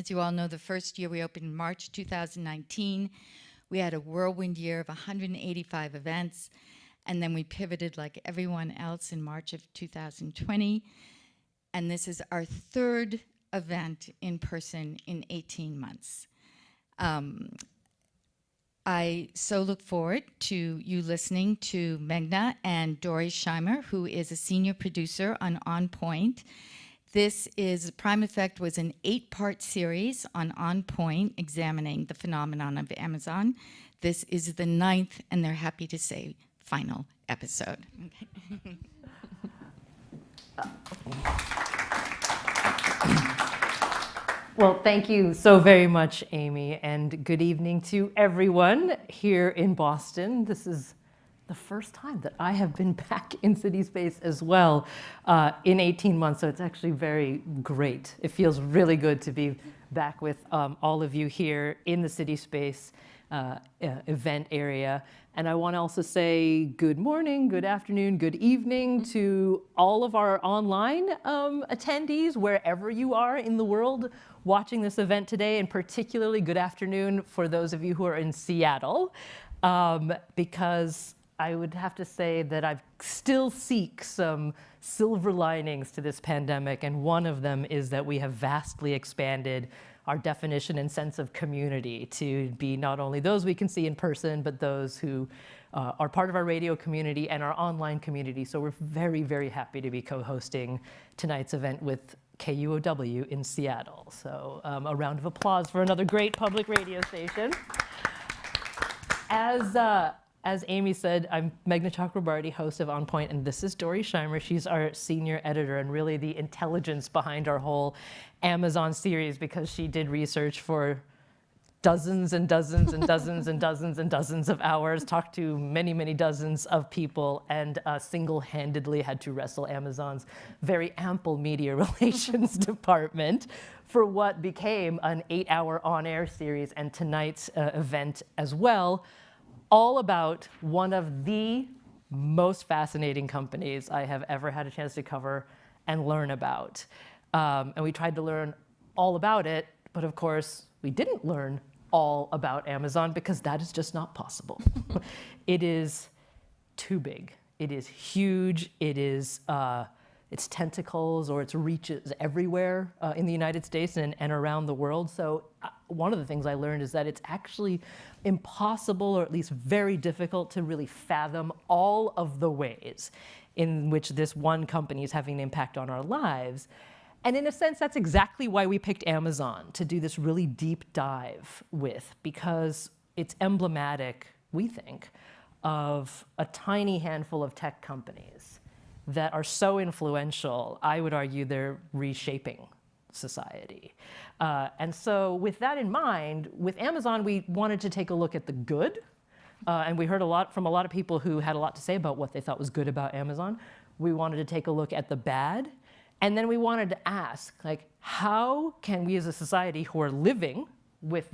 As you all know, the first year we opened in March 2019. We had a whirlwind year of 185 events, and then we pivoted like everyone else in March of 2020. And this is our third event in person in 18 months. I so look forward to you listening to Meghna and Dorey, who is a senior producer on Point. This is, Prime Effect was an 8-part series on Point, examining the phenomenon of Amazon. This is the 9th, and they're happy to say, final episode. Okay. Well, thank you so very much, Amy, and good evening to everyone here in Boston. This is the first time that I have been back in CitySpace as well in 18 months, so it's actually very great. It feels really good to be back with all of you here in the CitySpace event area. And I want to also say good morning, good afternoon, good evening to all of our online attendees, wherever you are in the world watching this event today, and particularly good afternoon for those of you who are in Seattle, because I would have to say that I still seek some silver linings to this pandemic, and one of them is that we have vastly expanded our definition and sense of community to be not only those we can see in person, but those who are part of our radio community and our online community. So we're very, very happy to be co-hosting tonight's event with KUOW in Seattle. So a round of applause for another great public radio station. As Amy said, I'm Meghna Chakrabarty, host of On Point, and this is Dorey Scheimer. She's our senior editor and really the intelligence behind our whole Amazon series, because she did research for dozens and dozens and dozens and dozens and dozens of hours, talked to many, many dozens of people, and single-handedly had to wrestle Amazon's very ample media relations department for what became an 8-hour on-air series, and tonight's event as well, all about one of the most fascinating companies I have ever had a chance to cover and learn about. And we tried to learn all about it, but of course, we didn't learn all about Amazon because that is just not possible. It is too big. It is huge. It is its tentacles or its reaches everywhere in the United States and around the world. So one of the things I learned is that it's actually impossible, or at least very difficult, to really fathom all of the ways in which this one company is having an impact on our lives. And in a sense, that's exactly why we picked Amazon to do this really deep dive with, because it's emblematic, we think, of a tiny handful of tech companies that are so influential. I would argue they're reshaping society. And so with that in mind, with Amazon, we wanted to take a look at the good. And we heard a lot from a lot of people who had a lot to say about what they thought was good about Amazon. We wanted to take a look at the bad. And then we wanted to ask, like, how can we as a society who are living with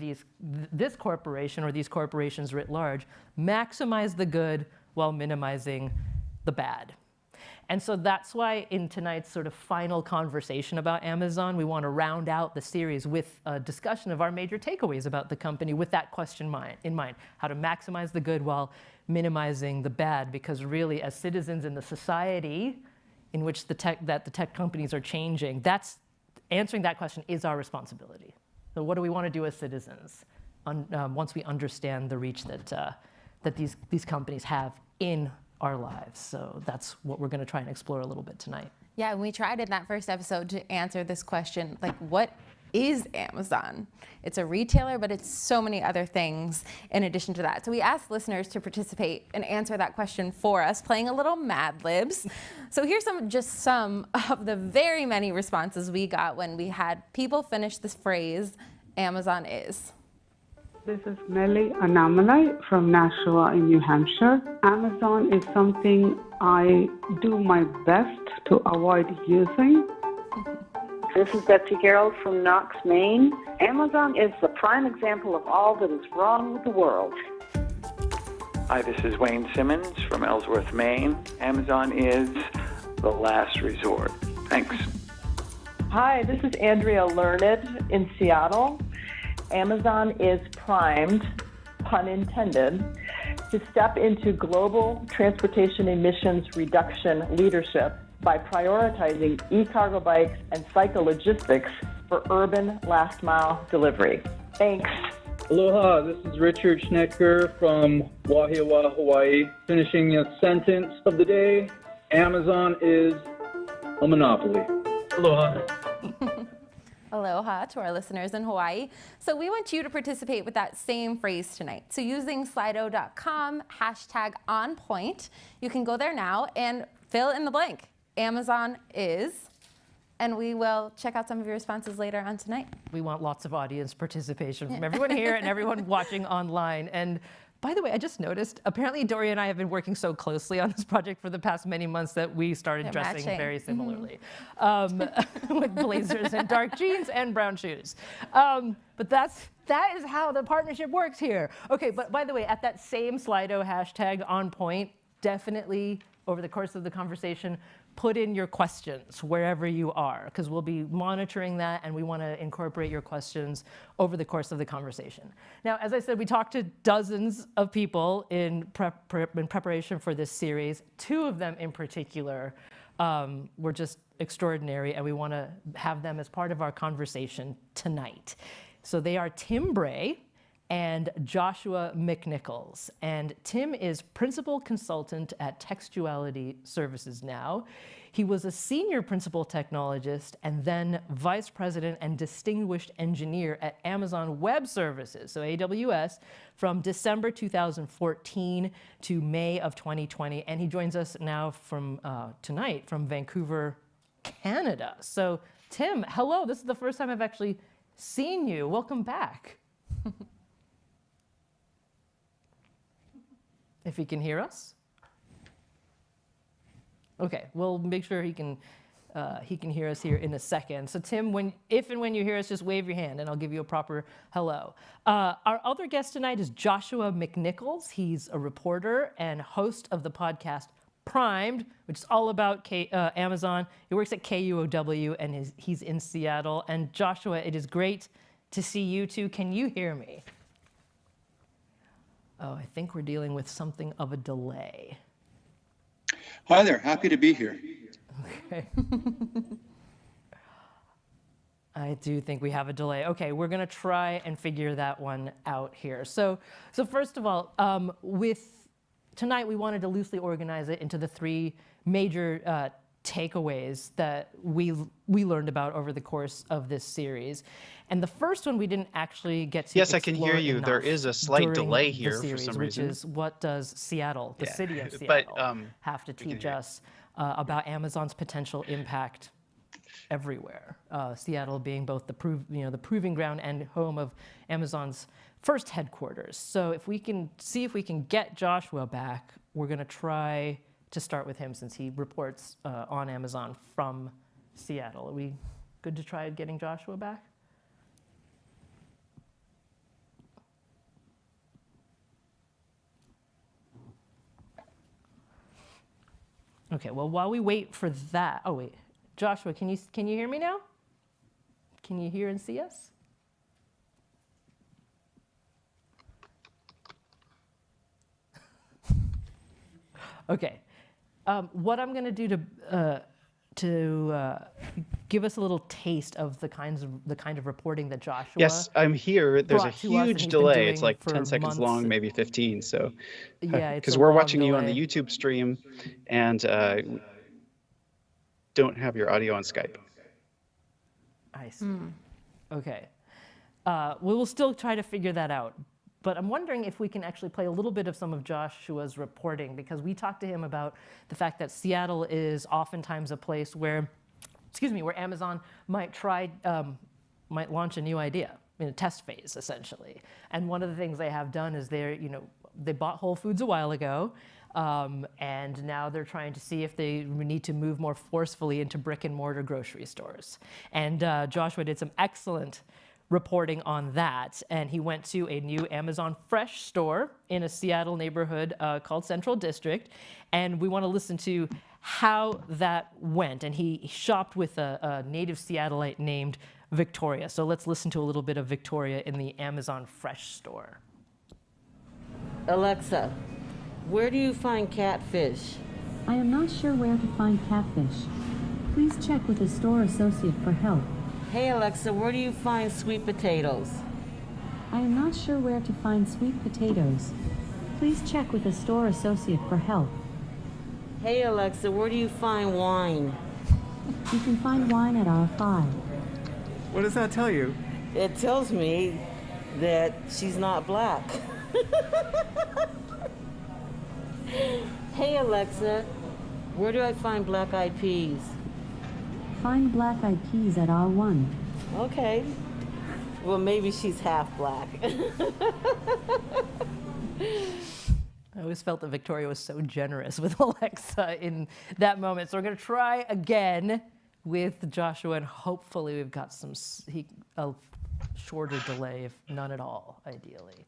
this corporation or these corporations writ large maximize the good while minimizing the bad? And so that's why in tonight's sort of final conversation about Amazon, we want to round out the series with a discussion of our major takeaways about the company with that question in mind, how to maximize the good while minimizing the bad, because really as citizens in the society in which the tech companies are changing, answering that question is our responsibility. So what do we want to do as citizens once we understand the reach that these companies have in our lives? So that's what we're going to try and explore a little bit tonight. Yeah, and we tried in that first episode to answer this question, like, what is Amazon? It's a retailer, but it's so many other things in addition to that. So we asked listeners to participate and answer that question for us, playing a little Mad Libs. So here's some of the very many responses we got when we had people finish this phrase, Amazon is. This is Nellie Anamalai from Nashua in New Hampshire. Amazon is something I do my best to avoid using. This is Betsy Gerald from Knox, Maine. Amazon is the prime example of all that is wrong with the world. Hi, this is Wayne Simmons from Ellsworth, Maine. Amazon is the last resort. Thanks. Hi, this is Andrea Learned in Seattle. Amazon is primed, pun intended, to step into global transportation emissions reduction leadership by prioritizing e-cargo bikes and cycle logistics for urban last mile delivery. Thanks. Aloha, this is Richard Schnecker from Wahiawa, Hawaii. Finishing a sentence of the day, Amazon is a monopoly. Aloha. Aloha to our listeners in Hawaii. So we want you to participate with that same phrase tonight. So using slido.com, #onpoint, you can go there now and fill in the blank. Amazon is, and we will check out some of your responses later on tonight. We want lots of audience participation from everyone here and everyone watching online. And by the way, I just noticed, apparently Dorey and I have been working so closely on this project for the past many months that we started They're dressing matching. very similarly, with blazers and dark jeans and brown shoes. But that is how the partnership works here. Okay, but by the way, at that same Slido #onpoint, definitely over the course of the conversation, put in your questions wherever you are, because we'll be monitoring that and we want to incorporate your questions over the course of the conversation. Now, as I said, we talked to dozens of people in preparation for this series. 2 of them in particular were just extraordinary, and we want to have them as part of our conversation tonight. So they are Tim Bray and Joshua McNichols. And Tim is principal consultant at Textuality Services now. He was a senior principal technologist and then vice president and distinguished engineer at Amazon Web Services, so AWS, from December 2014 to May of 2020. And he joins us now from tonight from Vancouver, Canada. So Tim, hello. This is the first time I've actually seen you. Welcome back. If he can hear us. Okay, we'll make sure he can hear us here in a second. So Tim, if and when you hear us, just wave your hand and I'll give you a proper hello. Our other guest tonight is Joshua McNichols. He's a reporter and host of the podcast Primed, which is all about Amazon. He works at KUOW and he's in Seattle. And Joshua, it is great to see you too. Can you hear me? Oh, I think we're dealing with something of a delay. Hi there, happy to be here. Okay. I do think we have a delay. Okay, we're gonna try and figure that one out here. So first of all, with tonight we wanted to loosely organize it into the 3 major takeaways that we learned about over the course of this series. And the first one we didn't actually get to. Yes, I can hear you. There is a slight delay here series, for some reason. Which is what does Seattle, the city of Seattle, but, have to teach us about Amazon's potential impact everywhere. Seattle being both the proving ground and home of Amazon's first headquarters. So if we can see if we can get Joshua back, we're going to try to start with him since he reports on Amazon from Seattle. Are we good to try getting Joshua back? Okay, well, while we wait for that, oh wait, Joshua, can you hear me now? Can you hear and see us? Okay, what I'm going to do to give us a little taste of the kind of reporting that Joshua. Yes, I'm here. There's a huge delay. It's like 10 seconds months. long, maybe 15. So, yeah, because we're watching you on the YouTube stream, and don't have your audio on Skype. I see. Okay. We will still try to figure that out. But I'm wondering if we can actually play a little bit of some of Joshua's reporting, because we talked to him about the fact that Seattle is oftentimes a place where, where Amazon might launch a new idea in a test phase, essentially. And one of the things they have done is they bought Whole Foods a while ago, and now they're trying to see if they need to move more forcefully into brick and mortar grocery stores. And Joshua did some excellent reporting on that. And he went to a new Amazon Fresh store in a Seattle neighborhood called Central District. And we want to listen to how that went. And he shopped with a native Seattleite named Victoria. So let's listen to a little bit of Victoria in the Amazon Fresh store. Alexa, where do you find catfish? I am not sure where to find catfish. Please check with a store associate for help. Hey Alexa, where do you find sweet potatoes? I am not sure where to find sweet potatoes. Please check with a store associate for help. Hey Alexa, where do you find wine? You can find wine at aisle 5. What does that tell you? It tells me that she's not black. Hey Alexa, where do I find black-eyed peas? Find black-eyed peas at aisle 1. Okay. Well, maybe she's half black. I always felt that Victoria was so generous with Alexa in that moment. So we're going to try again with Joshua, and hopefully we've got a shorter delay, if none at all, ideally.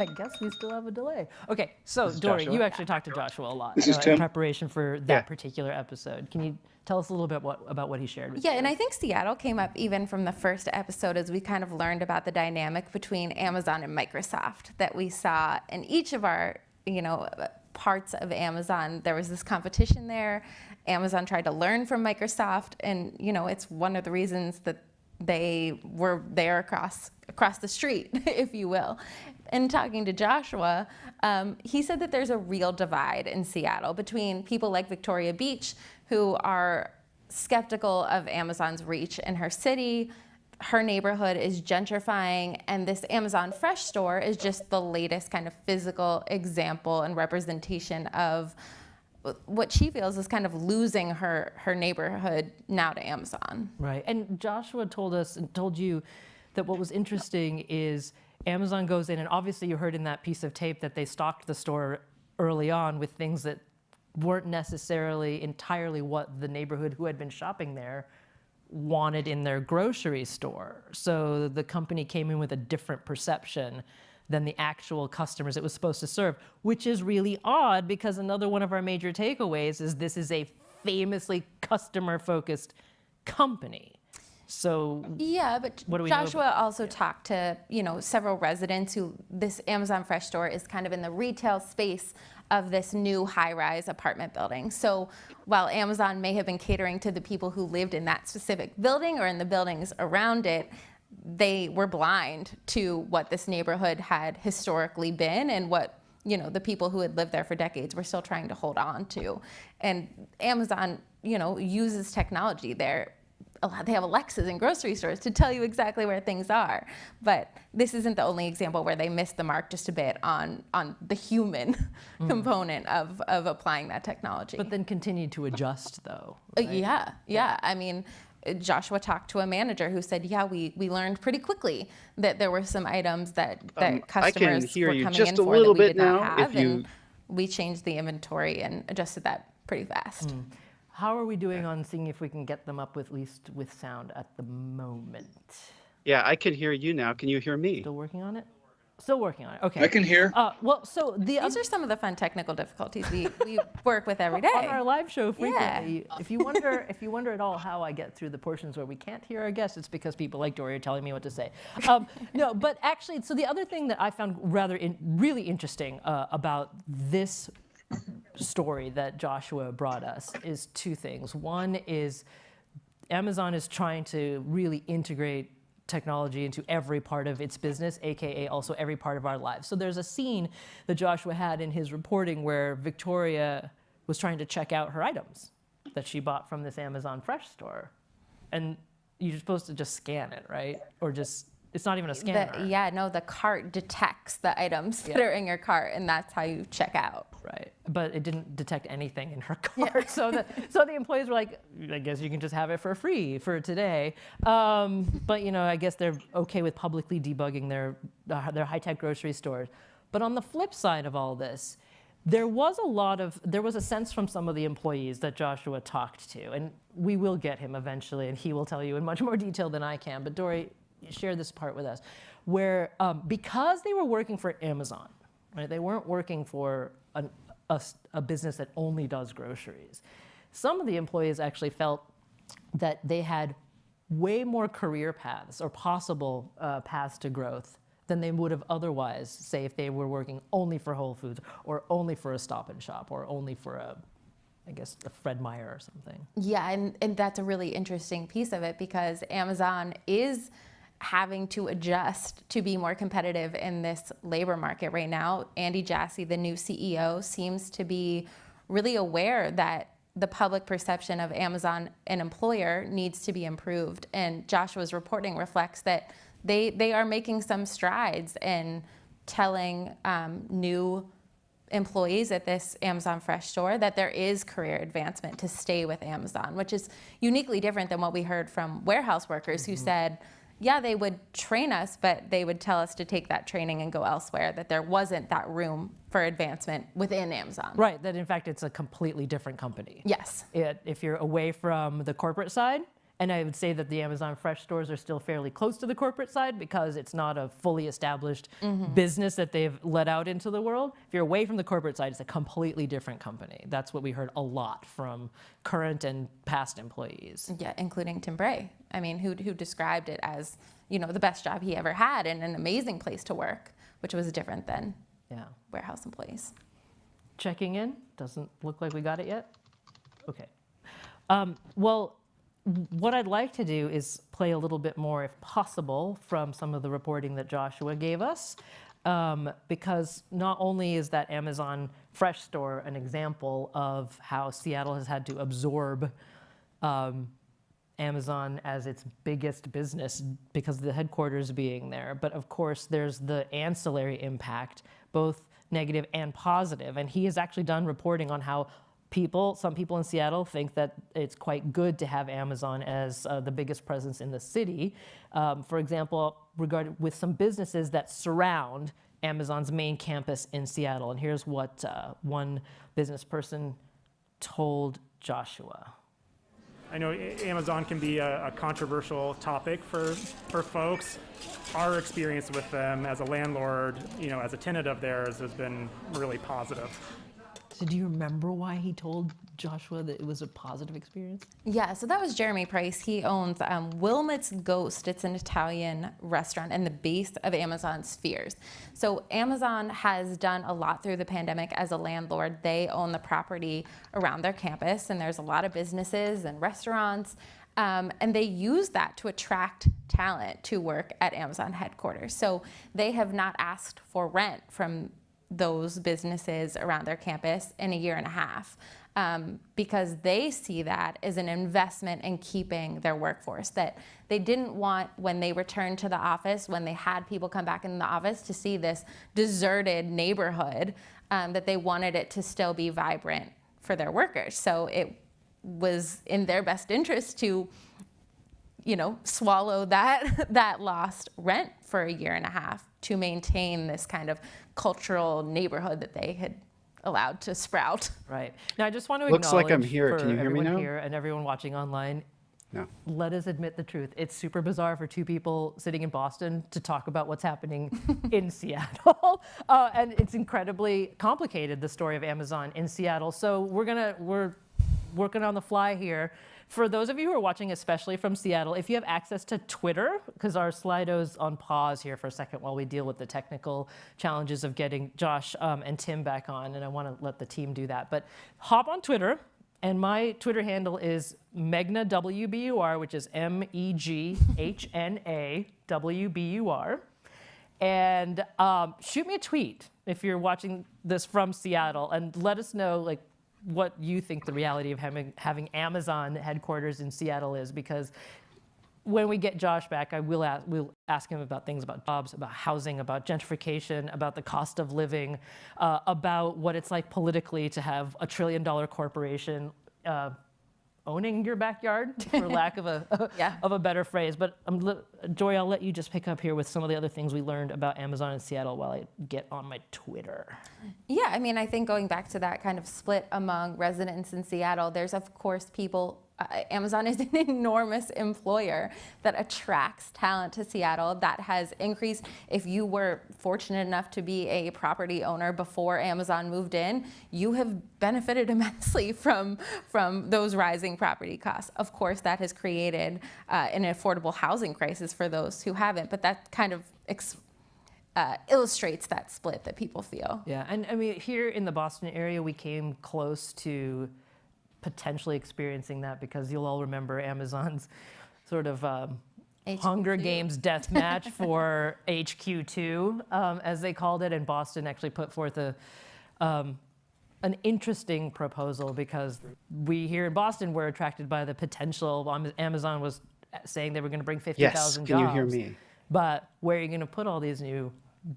I guess we still have a delay. Okay, so Dorey, you actually talked to Joshua a lot in preparation for that particular episode. Can you tell us a little bit about what he shared with you? Yeah, and I think Seattle came up even from the first episode as we kind of learned about the dynamic between Amazon and Microsoft that we saw in each of our, parts of Amazon. There was this competition there. Amazon tried to learn from Microsoft, and it's one of the reasons that they were there across the street, if you will. And talking to Joshua, he said that there's a real divide in Seattle between people like Victoria Beach, who are skeptical of Amazon's reach in her city. Her neighborhood is gentrifying, and this Amazon Fresh store is just the latest kind of physical example and representation of what she feels is kind of losing her neighborhood now to Amazon. Right, and Joshua told you that what was interesting is Amazon goes in, and obviously you heard in that piece of tape that they stocked the store early on with things that weren't necessarily entirely what the neighborhood who had been shopping there wanted in their grocery store. So the company came in with a different perception than the actual customers it was supposed to serve, which is really odd because another one of our major takeaways is this is a famously customer-focused company. So yeah, but Joshua also talked to several residents who this Amazon Fresh store is kind of in the retail space of this new high-rise apartment building. So while Amazon may have been catering to the people who lived in that specific building or in the buildings around it, they were blind to what this neighborhood had historically been and what the people who had lived there for decades were still trying to hold on to. And Amazon uses technology there. They have Alexas in grocery stores to tell you exactly where things are. But this isn't the only example where they missed the mark just a bit on the human component of applying that technology. But then continued to adjust, though. Right? Yeah. I mean, Joshua talked to a manager who said, we learned pretty quickly that there were some items that customers were coming in for that we did not have, and we changed the inventory and adjusted that pretty fast. How are we doing on seeing if we can get them up at least with sound at the moment? Yeah, I can hear you now. Can you hear me? Still working on it? Still working on it. Okay. I can hear. Well, so these are some of the fun technical difficulties we work with every day on our live show frequently. Yeah. If you wonder at all how I get through the portions where we can't hear our guests, it's because people like Dorey are telling me what to say. No, but actually, so the other thing that I found really interesting about this story that Joshua brought us is two things. One is Amazon is trying to really integrate technology into every part of its business, aka also every part of our lives. So there's a scene that Joshua had in his reporting where Victoria was trying to check out her items that she bought from this Amazon Fresh store. And you're supposed to just scan it, right? Or just, it's not even a scanner. The cart detects the items that are in your cart, and that's how you check out. Right, but it didn't detect anything in her cart. So the employees were like, I guess you can just have it for free for today. But I guess they're okay with publicly debugging their high-tech grocery stores. But on the flip side of all this, There was a sense from some of the employees that Joshua talked to, and we will get him eventually, and he will tell you in much more detail than I can, but Dorey, share this part with us, where because they were working for Amazon, right, they weren't working for a business that only does groceries. Some of the employees actually felt that they had way more career paths or possible paths to growth than they would have otherwise, say, if they were working only for Whole Foods or only for a Stop and Shop or only for a Fred Meyer or something. Yeah, and that's a really interesting piece of it because Amazon is having to adjust to be more competitive in this labor market right now. Andy Jassy, the new CEO, seems to be really aware that the public perception of Amazon, an employer, needs to be improved. And Joshua's reporting reflects that they are making some strides in telling new employees at this Amazon Fresh store that there is career advancement to stay with Amazon, which is uniquely different than what we heard from warehouse workers who said, yeah, they would train us, but they would tell us to take that training and go elsewhere, that there wasn't that room for advancement within Amazon. Right, that in fact it's a completely different company. Yes. If you're away from the corporate side, and I would say that the Amazon Fresh stores are still fairly close to the corporate side because it's not a fully established business that they've let out into the world. If you're away from the corporate side, it's a completely different company. That's what we heard a lot from current and past employees. Yeah, including Tim Bray. I mean, who described it as, you know, the best job he ever had and an amazing place to work, which was different than warehouse employees. Checking in. Doesn't look like we got it yet. Okay. Well, what I'd like to do is play a little bit more, if possible, from some of the reporting that Joshua gave us, because not only is that Amazon Fresh store an example of how Seattle has had to absorb Amazon as its biggest business because of the headquarters being there, but of course there's the ancillary impact, both negative and positive, and he has actually done reporting on how some people in Seattle think that it's quite good to have Amazon as the biggest presence in the city. For example, with some businesses that surround Amazon's main campus in Seattle. And here's what one business person told Joshua. I know Amazon can be a controversial topic for folks. Our experience with them as a landlord, you know, as a tenant of theirs has been really positive. So do you remember why he told Joshua that it was a positive experience? Yeah, so that was Jeremy Price. He owns Wilmot's Ghost. It's an Italian restaurant and the base of Amazon's Spheres. So Amazon has done a lot through the pandemic as a landlord. They own the property around their campus, and there's a lot of businesses and restaurants, and they use that to attract talent to work at Amazon headquarters. So they have not asked for rent from those businesses around their campus in a year and a half because they see that as an investment in keeping their workforce, that they didn't want when they returned to the office, when they had people come back in the office, to see this deserted neighborhood, that they wanted it to still be vibrant for their workers. So it was in their best interest to, you know, swallow that lost rent for a year and a half to maintain this kind of cultural neighborhood that they had allowed to sprout. Right. Now I just want to Looks acknowledge like I'm here. for Can you hear me everyone now? here and everyone watching online, No. let us admit the truth. It's super bizarre for two people sitting in Boston to talk about what's happening in Seattle. And it's incredibly complicated, the story of Amazon in Seattle. So we're working on the fly here. For those of you who are watching, especially from Seattle, if you have access to Twitter, because our Slido's on pause here for a second while we deal with the technical challenges of getting Josh and Tim back on, and I want to let the team do that. But hop on Twitter, and my Twitter handle is Meghna WBUR, which is MEGHNA WBUR. And shoot me a tweet if you're watching this from Seattle, and let us know like what you think the reality of having Amazon headquarters in Seattle is, because when we get Josh back, we'll ask him about things about jobs, about housing, about gentrification, about the cost of living, about what it's like politically to have $1 trillion corporation owning your backyard, for lack of a better phrase. But Joy, I'll let you just pick up here with some of the other things we learned about Amazon in Seattle while I get on my Twitter. Yeah, I mean, I think going back to that kind of split among residents in Seattle, there's of course people, Amazon is an enormous employer that attracts talent to Seattle. That has increased. If you were fortunate enough to be a property owner before Amazon moved in, you have benefited immensely from those rising property costs. Of course, that has created an affordable housing crisis for those who haven't, but that kind of illustrates that split that people feel. Yeah, and I mean, here in the Boston area, we came close to potentially experiencing that because you'll all remember Amazon's sort of Hunger Games death match for HQ2, as they called it, and Boston actually put forth an interesting proposal because we here in Boston were attracted by the potential. Amazon was saying they were going to bring 50,000 jobs. Yes, can you hear me? But where are you going to put all these new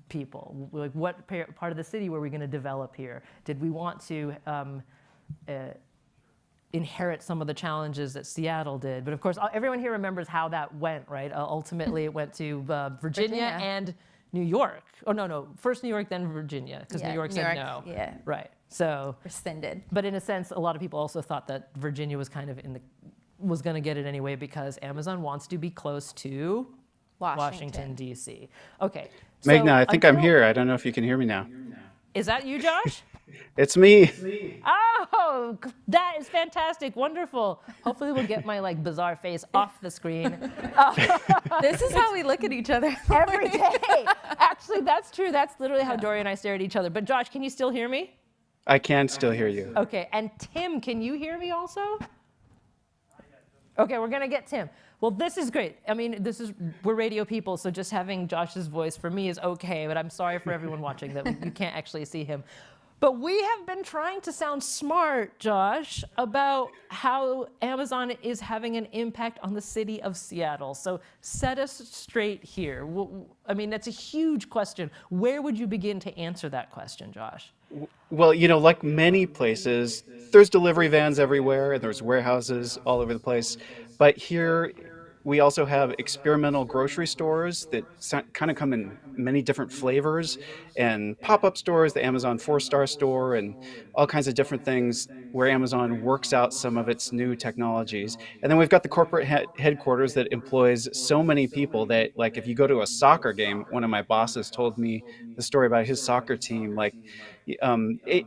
people? Like, what part of the city were we going to develop here? Did we want to inherit some of the challenges that Seattle did? But of course, everyone here remembers how that went, right? Ultimately, it went to Virginia and New York. Oh, no, first New York, then Virginia, because New York said no. Yeah. Right. So rescinded. But in a sense, a lot of people also thought that Virginia was kind of was going to get it anyway because Amazon wants to be close to Washington, D.C. Okay. Meghna, I think I'm here. I don't know if you can hear me now. Is that you, Josh? It's me. Oh, that is fantastic. Wonderful. Hopefully we'll get my bizarre face off the screen. This is how we look at each other every day. Actually, that's true. That's literally how Dorey and I stare at each other. But Josh, can you still hear me? I can still hear you. Okay. And Tim, can you hear me also? Okay, we're going to get Tim. Well, this is great. I mean, we're radio people, so just having Josh's voice for me is okay, but I'm sorry for everyone watching that you can't actually see him. But we have been trying to sound smart, Josh, about how Amazon is having an impact on the city of Seattle. So set us straight here. I mean, that's a huge question. Where would you begin to answer that question, Josh? Well, like many places, there's delivery vans everywhere, and there's warehouses all over the place. But here, we also have experimental grocery stores that kind of come in many different flavors, and pop-up stores, the Amazon 4-star store, and all kinds of different things where Amazon works out some of its new technologies. And then we've got the corporate headquarters that employs so many people that, if you go to a soccer game, one of my bosses told me the story about his soccer team,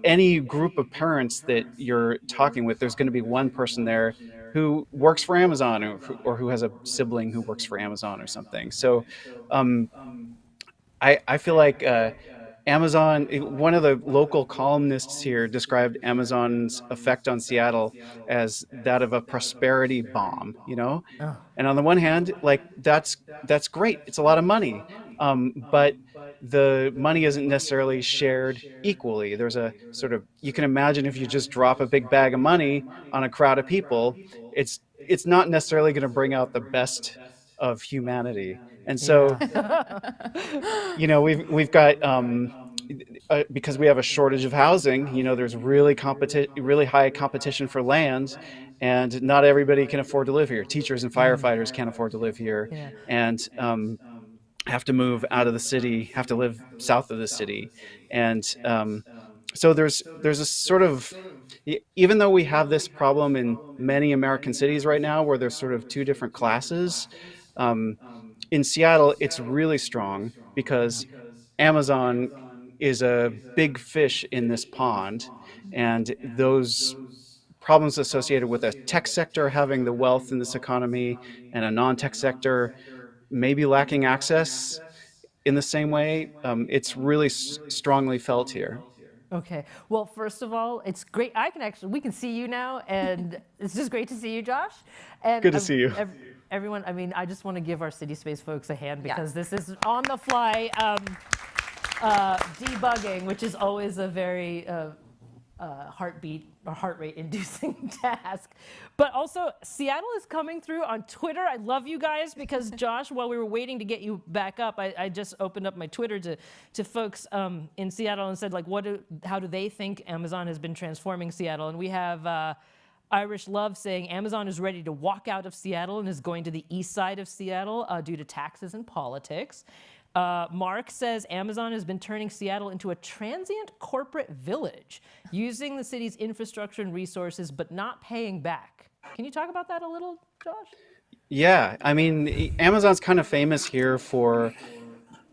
any group of parents that you're talking with, there's going to be one person there who works for Amazon or who has a sibling who works for Amazon or something. So I feel like Amazon, one of the local columnists here described Amazon's effect on Seattle as that of a prosperity bomb, Oh. And on the one hand, that's great. It's a lot of money. But the money isn't necessarily shared equally. There's a sort of, you can imagine if you just drop a big bag of money on a crowd of people, it's not necessarily going to bring out the best of humanity. And so, we've got, because we have a shortage of housing, there's really high competition for land, and not everybody can afford to live here. Teachers and firefighters can't afford to live here. Yeah. And have to move out of the city, have to live south of the city. And so there's a sort of, even though we have this problem in many American cities right now where there's sort of two different classes, in Seattle, it's really strong because Amazon is a big fish in this pond, and those problems associated with a tech sector having the wealth in this economy and a non-tech sector maybe lacking access in the same way, it's really strongly felt here. Okay. Well, first of all, it's great. We can see you now, and it's just great to see you, Josh. And good to see you. Everyone, I mean, I just want to give our CitySpace folks a hand because this is on the fly debugging, which is always a very heartbeat or heart rate inducing task. But also, Seattle is coming through on Twitter. I love you guys because, Josh, while we were waiting to get you back up, I just opened up my Twitter to folks in Seattle and said, how do they think Amazon has been transforming Seattle? And we have Irish Love saying Amazon is ready to walk out of Seattle and is going to the east side of Seattle due to taxes and politics. Mark says Amazon has been turning Seattle into a transient corporate village, using the city's infrastructure and resources, but not paying back. Can you talk about that a little, Josh? Yeah, I mean, Amazon's kind of famous here for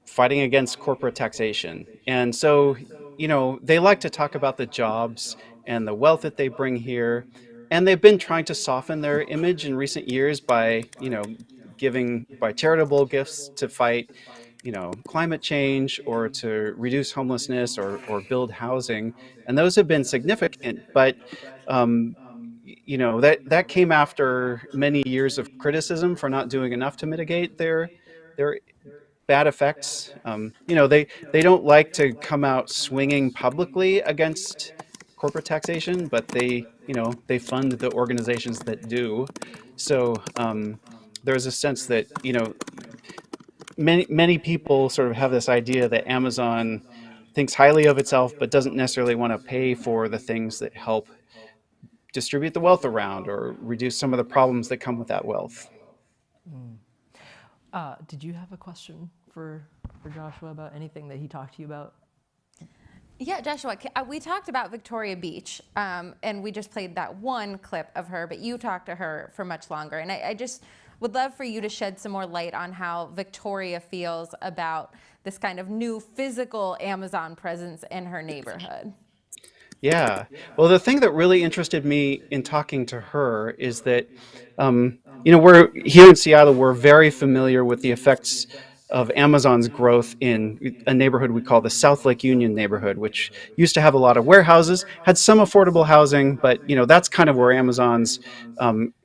fighting against corporate taxation. And so, they like to talk about the jobs and the wealth that they bring here. And they've been trying to soften their image in recent years by, giving by charitable gifts to fight, climate change or to reduce homelessness or build housing. And those have been significant, but that came after many years of criticism for not doing enough to mitigate their bad effects. They don't like to come out swinging publicly against corporate taxation, but they fund the organizations that do. So there's a sense that many people sort of have this idea that Amazon thinks highly of itself, but doesn't necessarily want to pay for the things that help distribute the wealth around or reduce some of the problems that come with that wealth. Did you have a question for Joshua about anything that he talked to you about? Yeah, Joshua, we talked about Victoria Beach, and we just played that one clip of her, but you talked to her for much longer. And I just would love for you to shed some more light on how Victoria feels about this kind of new physical Amazon presence in her neighborhood. Yeah. Well, the thing that really interested me in talking to her is that, we're here in Seattle, we're very familiar with the effects of Amazon's growth in a neighborhood we call the South Lake Union neighborhood, which used to have a lot of warehouses, had some affordable housing, but that's kind of where Amazon's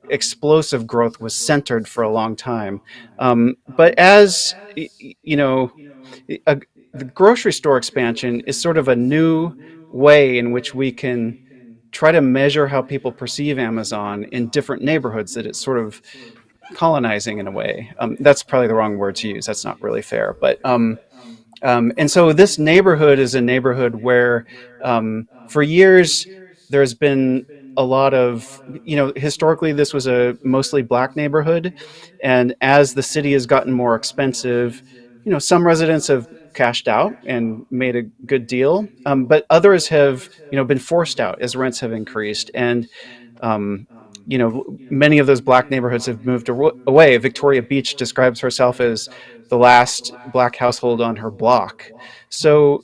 explosive growth was centered for a long time. But as the grocery store expansion is sort of a new way in which we can try to measure how people perceive Amazon in different neighborhoods, that it's sort of colonizing in a way. That's probably the wrong word to use. That's not really fair. But and so this neighborhood is a neighborhood where for years there's been a lot of, historically this was a mostly black neighborhood. And as the city has gotten more expensive, some residents have cashed out and made a good deal, but others have, been forced out as rents have increased. And many of those black neighborhoods have moved away. Victoria Beach describes herself as the last black household on her block. So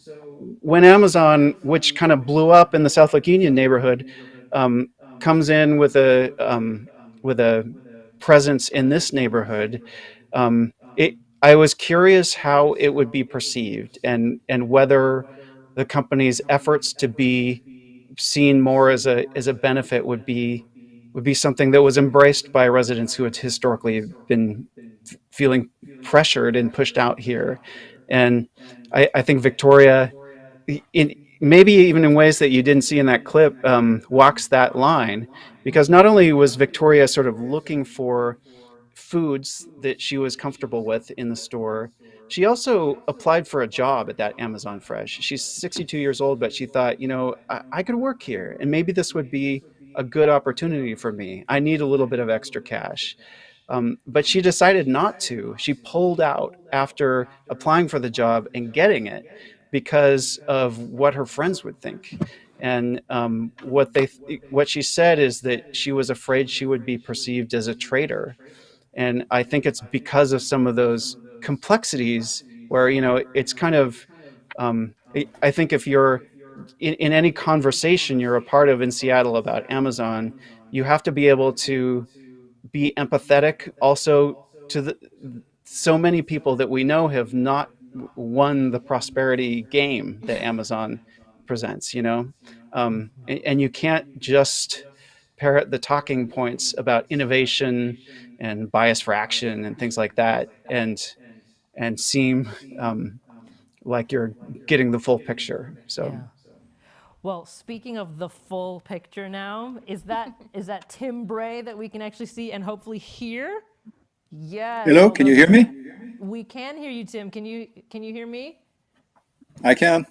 when Amazon, which kind of blew up in the South Lake Union neighborhood, comes in with a presence in this neighborhood, I was curious how it would be perceived and whether the company's efforts to be seen more as a benefit would be something that was embraced by residents who had historically been feeling pressured and pushed out here. And I think Victoria, maybe even in ways that you didn't see in that clip, walks that line, because not only was Victoria sort of looking for foods that she was comfortable with in the store, she also applied for a job at that Amazon Fresh. She's 62 years old, but she thought, I could work here and maybe this would be a good opportunity for me. I need a little bit of extra cash. But she decided not to. She pulled out after applying for the job and getting it because of what her friends would think. And what she said is that she was afraid she would be perceived as a traitor. And I think it's because of some of those complexities where, it's kind of, I think if you're in any conversation you're a part of in Seattle about Amazon, you have to be able to be empathetic also to so many people that we know have not won the prosperity game that Amazon presents, and you can't just parrot the talking points about innovation and bias for action and things like that and seem like you're getting the full picture. So. Yeah. Well, speaking of the full picture now, is that Tim Bray that we can actually see and hopefully hear? Yes. Hello, can you hear me? We can hear you, Tim. Can you hear me? I can.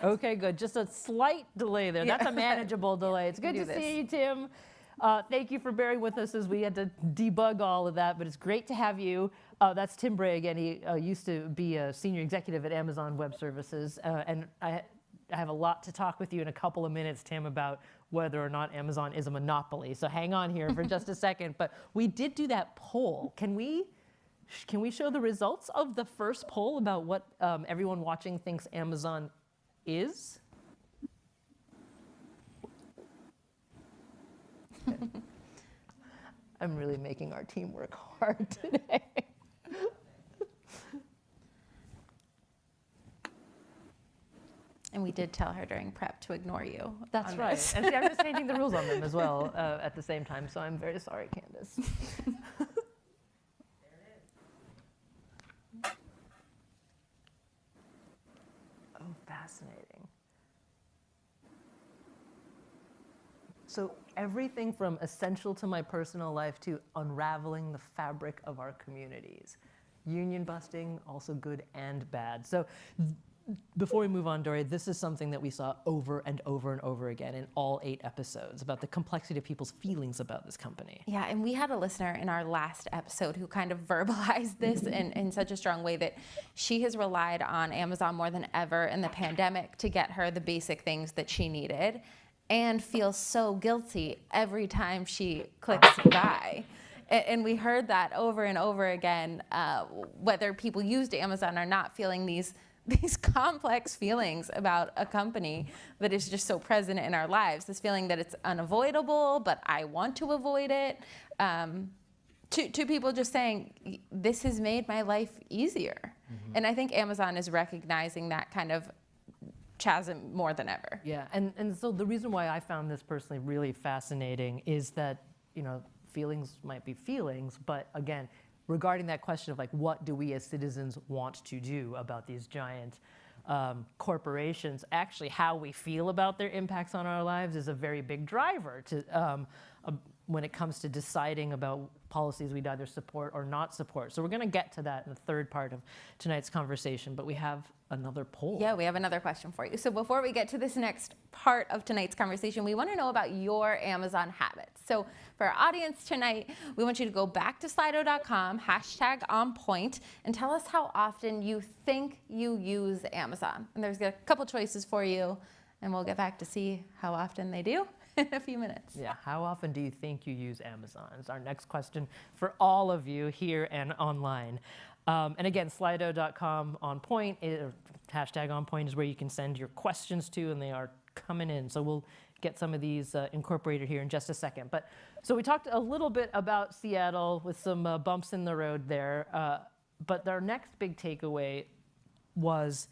Okay, good. Just a slight delay there. That's a manageable delay. It's good to see you, Tim. Thank you for bearing with us as we had to debug all of that, but it's great to have you. That's Tim Bray again. He used to be a senior executive at Amazon Web Services, and I have a lot to talk with you in a couple of minutes, Tim, about whether or not Amazon is a monopoly. So hang on here for just a second. But we did do that poll. Can we show the results of the first poll about what everyone watching thinks Amazon is? I'm really making our team work hard today. And we did tell her during prep to ignore you. That's right. This. And see, I'm just changing the rules on them as well at the same time, so I'm very sorry, Candace. Oh, fascinating. So everything from essential to my personal life to unraveling the fabric of our communities. Union busting, also good and bad. So before we move on, Dorey, this is something that we saw over and over and over again in all 8 episodes about the complexity of people's feelings about this company. Yeah, and we had a listener in our last episode who kind of verbalized this in such a strong way that she has relied on Amazon more than ever in the pandemic to get her the basic things that she needed, and feels so guilty every time she clicks buy. And we heard that over and over again, whether people used Amazon or not, feeling these complex feelings about a company that is just so present in our lives. This feeling that it's unavoidable, but I want to avoid it. To people just saying, this has made my life easier. Mm-hmm. And I think Amazon is recognizing that kind of chasm more than ever. Yeah, and so the reason why I found this personally really fascinating is that, feelings might be feelings, but again, regarding that question of like, what do we as citizens want to do about these giant corporations, actually how we feel about their impacts on our lives is a very big driver to when it comes to deciding about policies we'd either support or not support. So we're going to get to that in the third part of tonight's conversation, but we have another poll. Yeah, we have another question for you. So before we get to this next part of tonight's conversation, we want to know about your Amazon habits. So for our audience tonight, we want you to go back to Slido.com, #OnPoint, and tell us how often you think you use Amazon. And there's a couple choices for you, and we'll get back to see how often they do in a few minutes. Yeah, how often do you think you use Amazon? Is our next question for all of you here and online. And again, Slido.com OnPoint, #OnPoint is where you can send your questions to, and they are coming in. So we'll get some of these incorporated here in just a second. But so we talked a little bit about Seattle with some bumps in the road there. But our next big takeaway was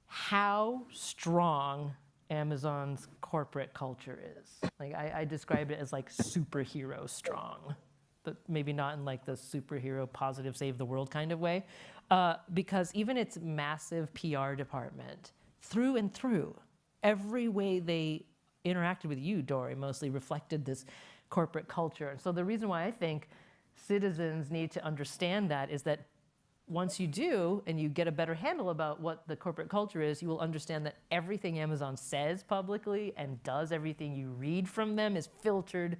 how strong Amazon's corporate culture is. Like I described it as like superhero strong, but maybe not in like the superhero positive save the world kind of way, because even its massive PR department, through and through, every way they interacted with you, Dorey, mostly reflected this corporate culture. And so the reason why I think citizens need to understand that is that once you do, and you get a better handle about what the corporate culture is, you will understand that everything Amazon says publicly and does, everything you read from them is filtered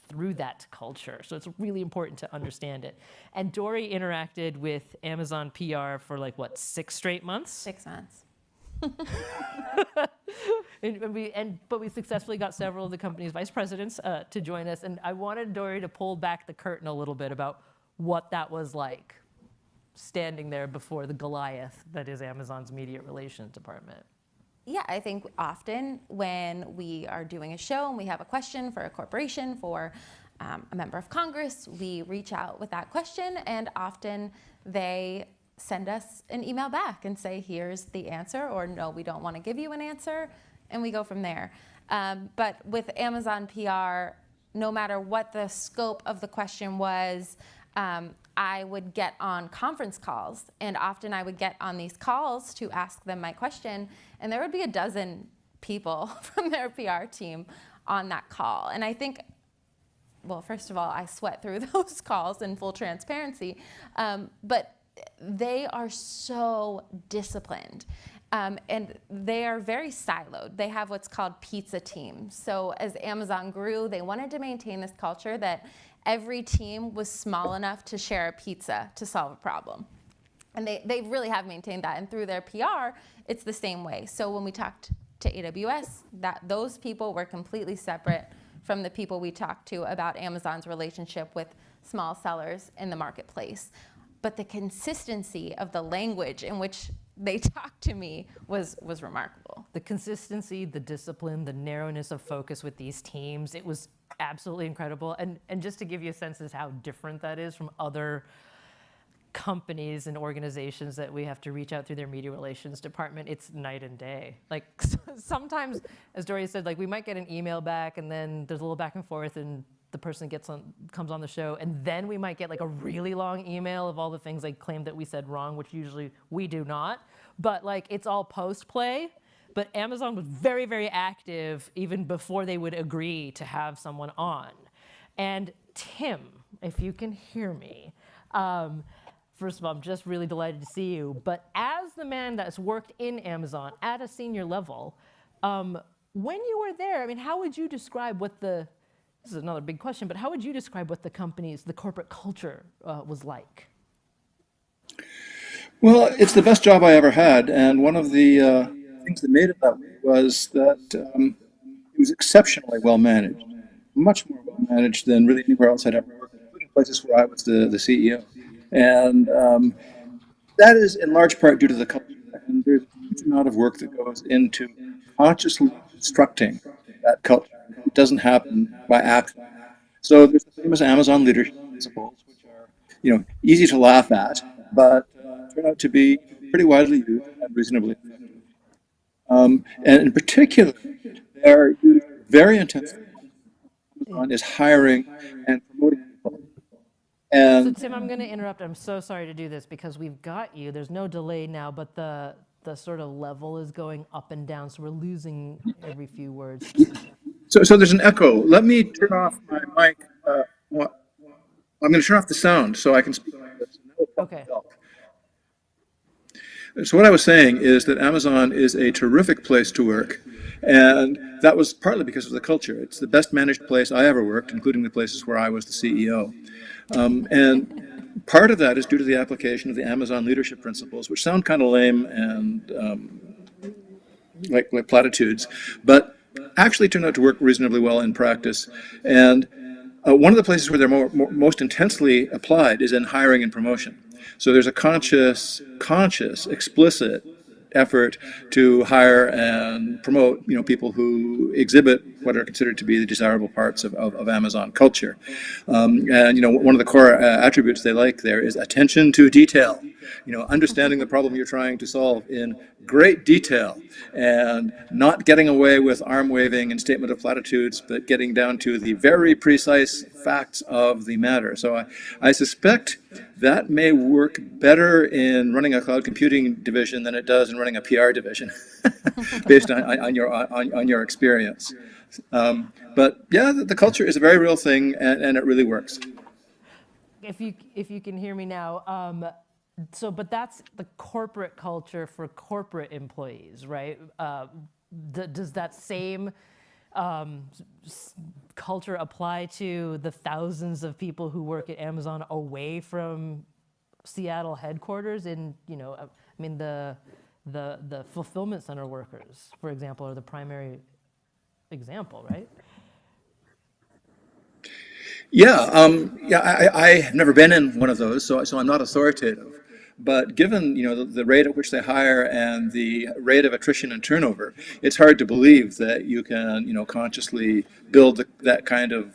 through that culture. So it's really important to understand it. And Dorey interacted with Amazon PR for like, what, 6 straight months? 6 months. But we successfully got several of the company's vice presidents to join us. And I wanted Dorey to pull back the curtain a little bit about what that was like, standing there before the Goliath that is Amazon's media relations department. Yeah, I think often when we are doing a show and we have a question for a corporation, for a member of Congress, we reach out with that question, and often they send us an email back and say, here's the answer, or no, we don't want to give you an answer, and we go from there. But with Amazon PR, no matter what the scope of the question was, I would get on conference calls, and often I would get on these calls to ask them my question, and there would be a dozen people from their PR team on that call. And I think, well, first of all, I sweat through those calls in full transparency, but they are so disciplined. And they are very siloed. They have what's called pizza teams. So as Amazon grew, they wanted to maintain this culture that every team was small enough to share a pizza to solve a problem. And they really have maintained that. And through their PR, it's the same way. So when we talked to AWS, those people were completely separate from the people we talked to about Amazon's relationship with small sellers in the marketplace. But the consistency of the language in which they talked to me was remarkable. The consistency, the discipline, the narrowness of focus with these teams, it was absolutely incredible. And just to give you a sense of how different that is from other companies and organizations that we have to reach out through their media relations department, it's night and day. Like sometimes, as Dorey said, like we might get an email back and then there's a little back and forth and the person comes on the show, and then we might get like a really long email of all the things they claim that we said wrong, which usually we do not. But like it's all post-play. But Amazon was very, very active even before they would agree to have someone on. And Tim, if you can hear me, first of all, I'm just really delighted to see you. But as the man that's worked in Amazon at a senior level, when you were there, I mean, how would you describe what this is another big question, but how would you describe what the corporate culture was like? Well, it's the best job I ever had, and one of the things that made it that way was that it was exceptionally well managed, much more well managed than really anywhere else I'd ever worked, including places where I was the CEO. And that is in large part due to the culture, and there's a huge amount of work that goes into consciously constructing that culture. It doesn't happen by accident. So there's the famous Amazon leadership principles, which are, easy to laugh at, but turn out to be pretty widely used and reasonably effective. And in particular, they're used very intensely. Amazon is hiring and promoting people. And so Tim, I'm going to interrupt. I'm so sorry to do this because we've got you. There's no delay now, but the sort of level is going up and down, so we're losing every few words. So there's an echo. Let me turn off my mic. I'm going to turn off the sound so I can speak like this. Okay. So what I was saying is that Amazon is a terrific place to work, and that was partly because of the culture. It's the best managed place I ever worked, including the places where I was the CEO. And part of that is due to the application of the Amazon leadership principles, which sound kind of lame and like platitudes, but actually turned out to work reasonably well in practice. And one of the places where they're most intensely applied is in hiring and promotion. So there's a conscious, explicit effort to hire and promote, people who exhibit what are considered to be the desirable parts of Amazon culture. And, one of the core attributes they like there is attention to detail. Understanding the problem you're trying to solve in great detail and not getting away with arm waving and statement of platitudes, but getting down to the very precise facts of the matter. So I suspect that may work better in running a cloud computing division than it does in running a PR division, based on your experience. But yeah, the culture is a very real thing, and it really works. If you can hear me now, but that's the corporate culture for corporate employees, right? Does that same culture apply to the thousands of people who work at Amazon away from Seattle headquarters? The fulfillment center workers, for example, are the primary example, right? Yeah, I have never been in one of those, so I'm not authoritative. But given the rate at which they hire and the rate of attrition and turnover, it's hard to believe that you can consciously build that kind of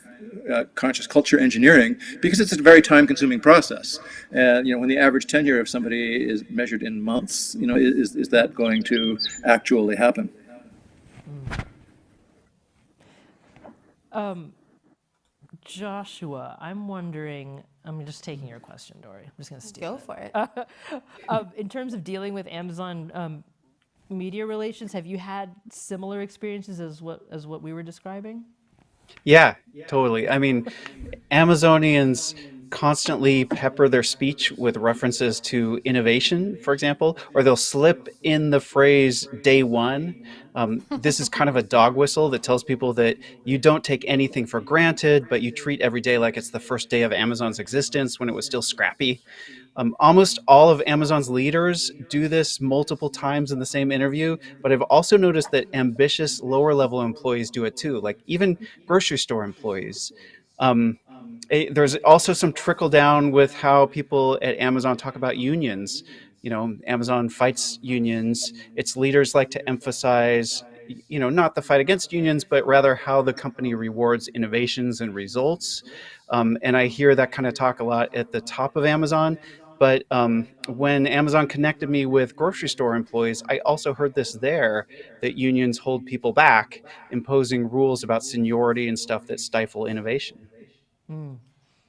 conscious culture engineering, because it's a very time-consuming process. And when the average tenure of somebody is measured in months, is that going to actually happen? Joshua, I'm wondering, I'm just taking your question, Dorey. I'm just going to steal Go for it. In terms of dealing with Amazon media relations, have you had similar experiences as what we were describing? Yeah, totally. I mean, Amazonians constantly pepper their speech with references to innovation, for example, or they'll slip in the phrase day one. This is kind of a dog whistle that tells people that you don't take anything for granted, but you treat every day like it's the first day of Amazon's existence when it was still scrappy. Almost all of Amazon's leaders do this multiple times in the same interview, but I've also noticed that ambitious lower level employees do it too, like even grocery store employees. Um, there's also some trickle down with how people at Amazon talk about unions. You know, Amazon fights unions. Its leaders like to emphasize, not the fight against unions, but rather how the company rewards innovations and results. And I hear that kind of talk a lot at the top of Amazon. But when Amazon connected me with grocery store employees, I also heard this there, that unions hold people back, imposing rules about seniority and stuff that stifle innovation.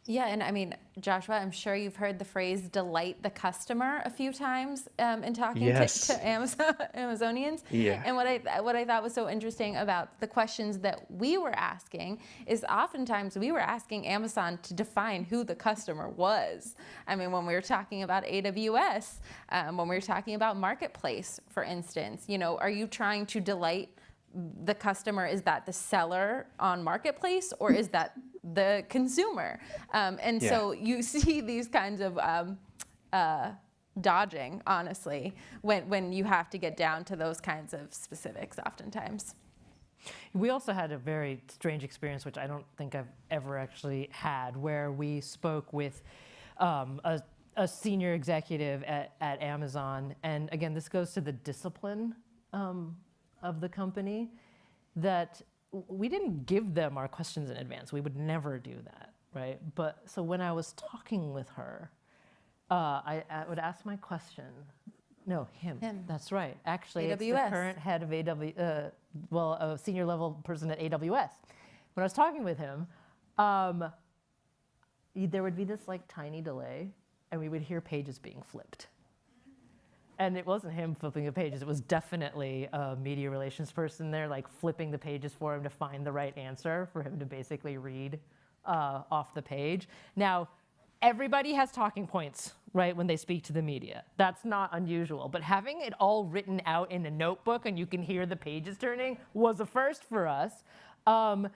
Yeah, and I mean, Joshua, I'm sure you've heard the phrase "delight the customer" a few times in talking Yes. to Amazonians. Yeah. And what I thought was so interesting about the questions that we were asking is oftentimes we were asking Amazon to define who the customer was. I mean, when we were talking about AWS, when we were talking about Marketplace, for instance, are you trying to delight the customer? Is that the seller on Marketplace, or is that the consumer? So you see these kinds of dodging, honestly, when you have to get down to those kinds of specifics oftentimes. We also had a very strange experience, which I don't think I've ever actually had, where we spoke with a senior executive at Amazon. And again, this goes to the discipline of the company, that we didn't give them our questions in advance. We would never do that, right? But so when I was talking with her, I would ask my question. No, him. That's right. Actually, it's the current head of a senior level person at AWS. When I was talking with him, there would be this like tiny delay, and we would hear pages being flipped. And it wasn't him flipping the pages. It was definitely a media relations person there, like flipping the pages for him to find the right answer for him to basically read off the page. Now, everybody has talking points, right, when they speak to the media. That's not unusual. But having it all written out in a notebook and you can hear the pages turning was a first for us. But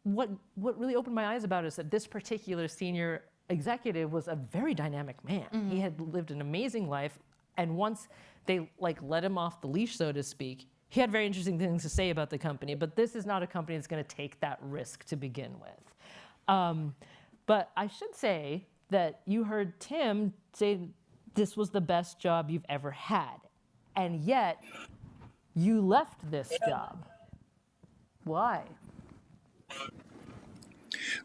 what really opened my eyes about it is that this particular senior executive was a very dynamic man. Mm-hmm. He had lived an amazing life, and once they let him off the leash, so to speak, he had very interesting things to say about the company. But this is not a company that's going to take that risk to begin with. But I should say that you heard Tim say this was the best job you've ever had, and yet you left this job. Why?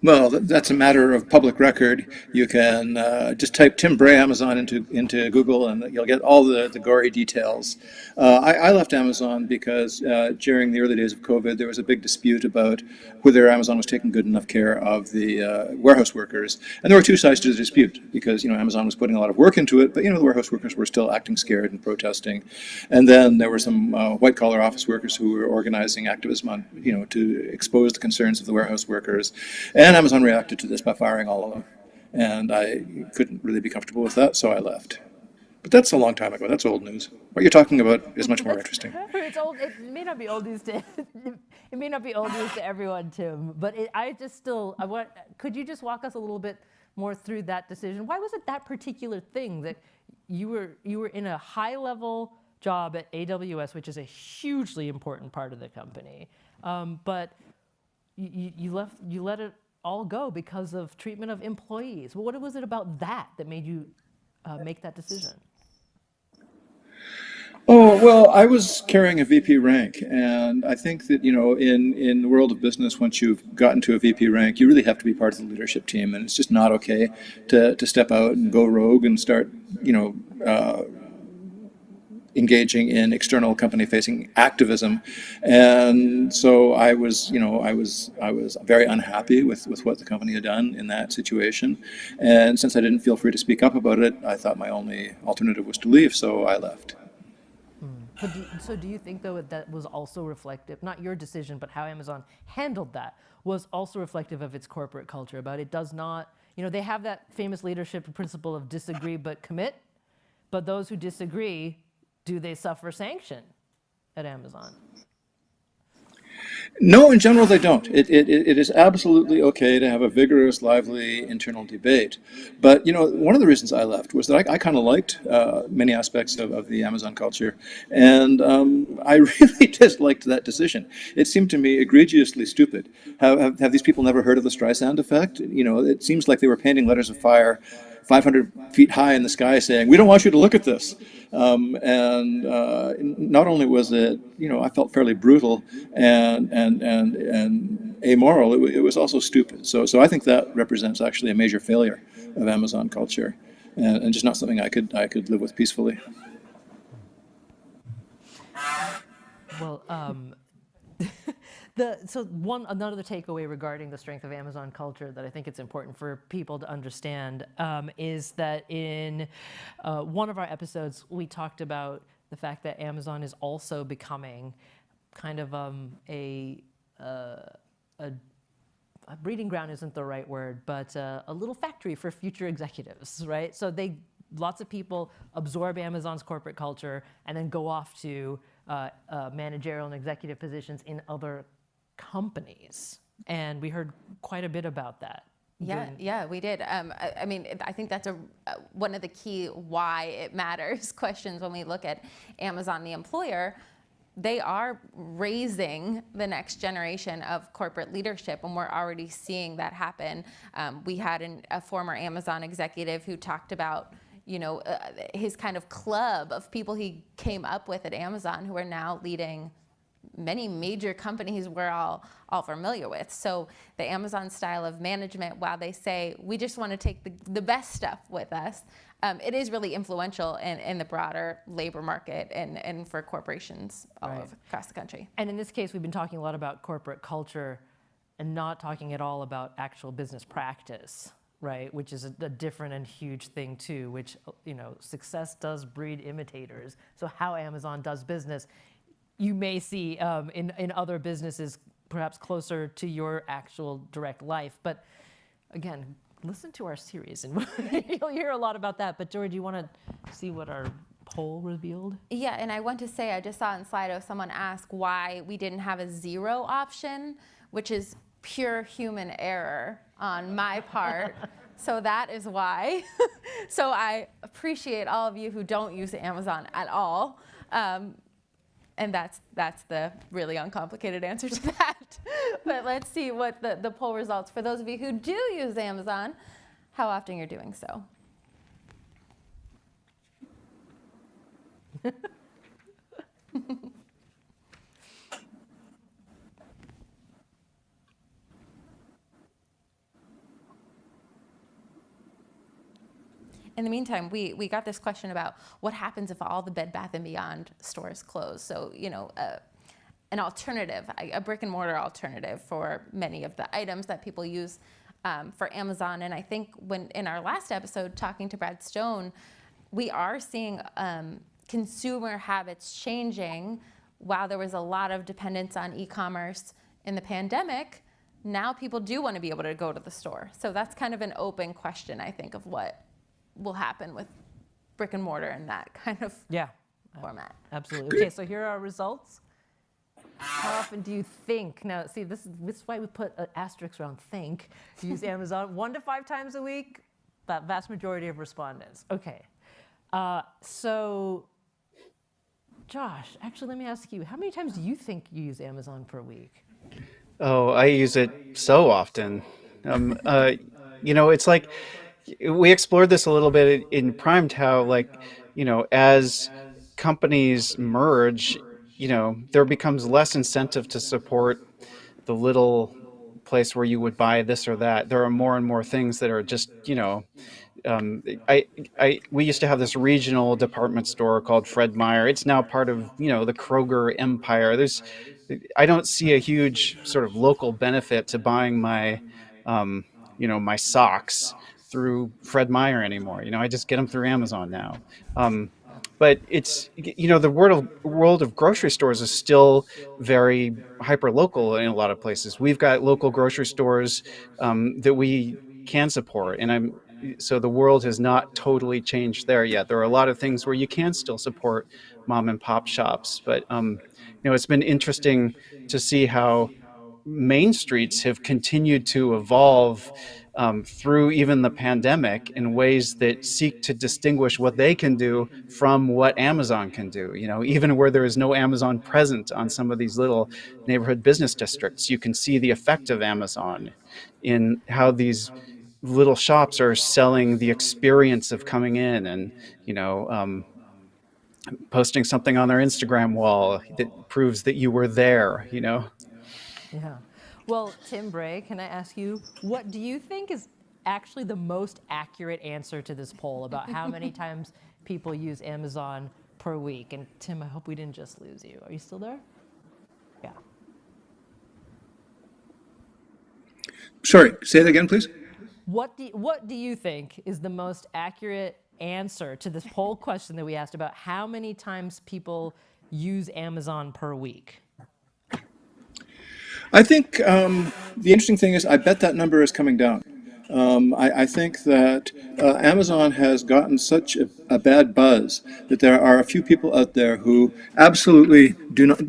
Well, that's a matter of public record. You can just type Tim Bray Amazon into Google, and you'll get all the gory details. I left Amazon because during the early days of COVID, there was a big dispute about whether Amazon was taking good enough care of the warehouse workers. And there were two sides to the dispute, because Amazon was putting a lot of work into it, but the warehouse workers were still acting scared and protesting. And then there were some white-collar office workers who were organizing activism on, to expose the concerns of the warehouse workers. And Amazon reacted to this by firing all of them. And I couldn't really be comfortable with that, so I left. But that's a long time ago. That's old news. What you're talking about is much more interesting. It's old. It may not be old news to it may not be old news to everyone, Tim. But could you just walk us a little bit more through that decision? Why was it that particular thing that you were in a high-level job at AWS, which is a hugely important part of the company, but you let it all go because of treatment of employees? Well, what was it about that made you make that decision? Oh, well, I was carrying a VP rank, and I think that, in the world of business, once you've gotten to a VP rank, you really have to be part of the leadership team, and it's just not okay to step out and go rogue and start, engaging in external company-facing activism. And so I was very unhappy with what the company had done in that situation. And since I didn't feel free to speak up about it, I thought my only alternative was to leave, so I left. So do you think, though, that was also reflective, not your decision, but how Amazon handled that, was also reflective of its corporate culture. About it does not, they have that famous leadership principle of disagree but commit. But those who disagree, do they suffer sanction at Amazon? No, in general, they don't. It is absolutely okay to have a vigorous, lively internal debate. But, one of the reasons I left was that I kind of liked many aspects of the Amazon culture. And I really disliked that decision. It seemed to me egregiously stupid. Have these people never heard of the Streisand effect? It seems like they were painting letters of fire 500 feet high in the sky saying, we don't want you to look at this. And not only was it, I felt fairly brutal and amoral, it was also stupid. So I think that represents actually a major failure of Amazon culture and just not something I could live with peacefully. Well, another takeaway regarding the strength of Amazon culture that I think it's important for people to understand is that in one of our episodes, we talked about the fact that Amazon is also becoming kind of a breeding ground isn't the right word, but a little factory for future executives, right? So lots of people absorb Amazon's corporate culture and then go off to managerial and executive positions in other companies, and we heard quite a bit about that. Yeah, we did. I think that's one of the key why it matters questions when we look at Amazon, the employer. They are raising the next generation of corporate leadership, and we're already seeing that happen. We had a former Amazon executive who talked about his kind of club of people he came up with at Amazon who are now leading many major companies we're all familiar with. So the Amazon style of management, while they say, we just want to take the best stuff with us, it is really influential in the broader labor market and for corporations all over across the country. And in this case, we've been talking a lot about corporate culture and not talking at all about actual business practice, right? Which is a different and huge thing too, which, success does breed imitators. So how Amazon does business, you may see in other businesses, perhaps closer to your actual direct life. But again, listen to our series and you'll hear a lot about that. But Dorey, do you want to see what our poll revealed? Yeah, and I want to say, I just saw in Slido someone ask why we didn't have a 0 option, which is pure human error on my part. So that is why. So I appreciate all of you who don't use Amazon at all. And that's the really uncomplicated answer to that. But let's see what the poll results for those of you who do use Amazon, how often you're doing so. In the meantime, we got this question about what happens if all the Bed Bath & Beyond stores close. So, an alternative, a brick and mortar alternative for many of the items that people use for Amazon. And I think when in our last episode, talking to Brad Stone, we are seeing consumer habits changing. While there was a lot of dependence on e-commerce in the pandemic, now people do want to be able to go to the store. So that's kind of an open question, I think, of what will happen with brick and mortar in that kind of format. Absolutely. Okay, so here are our results. How often do you think? Now, see, this is why we put an asterisk around think. Use Amazon 1 to 5 times a week. That vast majority of respondents. Okay. So, Josh, actually, let me ask you, how many times do you think you use Amazon per week? Oh, I use it so often. It's like, we explored this a little bit in Primed, how as companies merge, there becomes less incentive to support the little place where you would buy this or that. There are more and more things that are just, we used to have this regional department store called Fred Meyer. It's now part of, the Kroger empire. I don't see a huge sort of local benefit to buying my, my socks through Fred Meyer anymore. I just get them through Amazon now. But it's, the world of grocery stores is still very hyper local in a lot of places. We've got local grocery stores that we can support, and so the world has not totally changed there yet. There are a lot of things where you can still support mom and pop shops, but it's been interesting to see how main streets have continued to evolve through even the pandemic in ways that seek to distinguish what they can do from what Amazon can do. Even where there is no Amazon present on some of these little neighborhood business districts, you can see the effect of Amazon in how these little shops are selling the experience of coming in and, posting something on their Instagram wall that proves that you were there. Yeah. Well, Tim Bray, can I ask you, what do you think is actually the most accurate answer to this poll about how many times people use Amazon per week? And Tim, I hope we didn't just lose you. Are you still there? Yeah. Sorry, say that again, please. What do you think is the most accurate answer to this poll question that we asked about how many times people use Amazon per week? I think the interesting thing is I bet that number is coming down. I think that Amazon has gotten such a bad buzz that there are a few people out there who absolutely do not,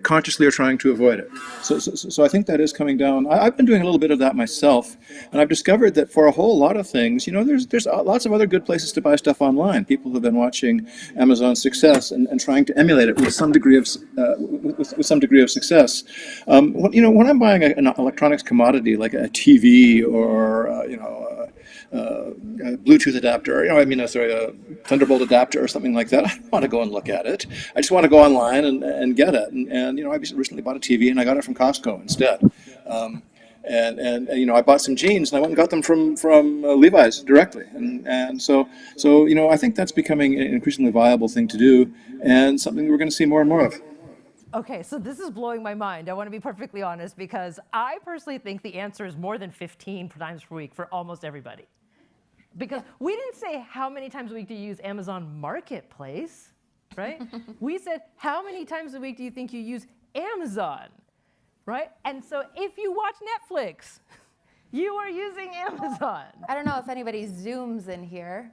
consciously are trying to avoid it. So I think that is coming down. I've been doing a little bit of that myself, and I've discovered that for a whole lot of things, there's lots of other good places to buy stuff online. People have been watching Amazon's success and trying to emulate it with some degree of success. When I'm buying an electronics commodity like a TV or a Bluetooth adapter, a Thunderbolt adapter or something like that, I don't want to go and look at it. I just want to go online and get it. And I recently bought a TV and I got it from Costco instead. And I bought some jeans and I went and got them from Levi's directly. And so I think that's becoming an increasingly viable thing to do and something we're going to see more and more of. Okay, so this is blowing my mind. I want to be perfectly honest because I personally think the answer is more than 15 times per week for almost everybody. Because we didn't say how many times a week do you use Amazon Marketplace, right? We said how many times a week do you think you use Amazon, right? And so if you watch Netflix, you are using Amazon. I don't know if anybody Zooms in here.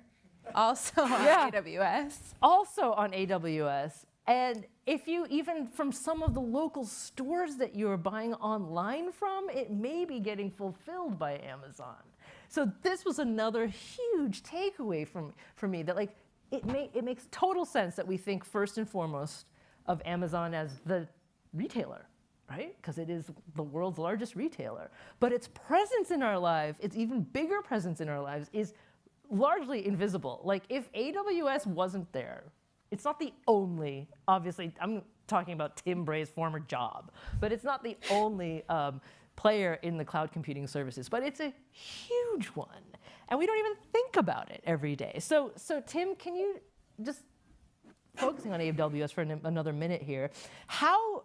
Also on AWS. Also on AWS. And if you, even from some of the local stores that you're buying online from, it may be getting fulfilled by Amazon. So this was another huge takeaway for me that it makes total sense that we think first and foremost of Amazon as the retailer, right? Because it is the world's largest retailer. But its presence in our lives, its even bigger presence in our lives is largely invisible. Like if AWS wasn't there, it's not the only, obviously, I'm talking about Tim Bray's former job, but it's not the only player in the cloud computing services, but it's a huge one. And we don't even think about it every day. So Tim, can you just, focusing on AWS for another minute here, how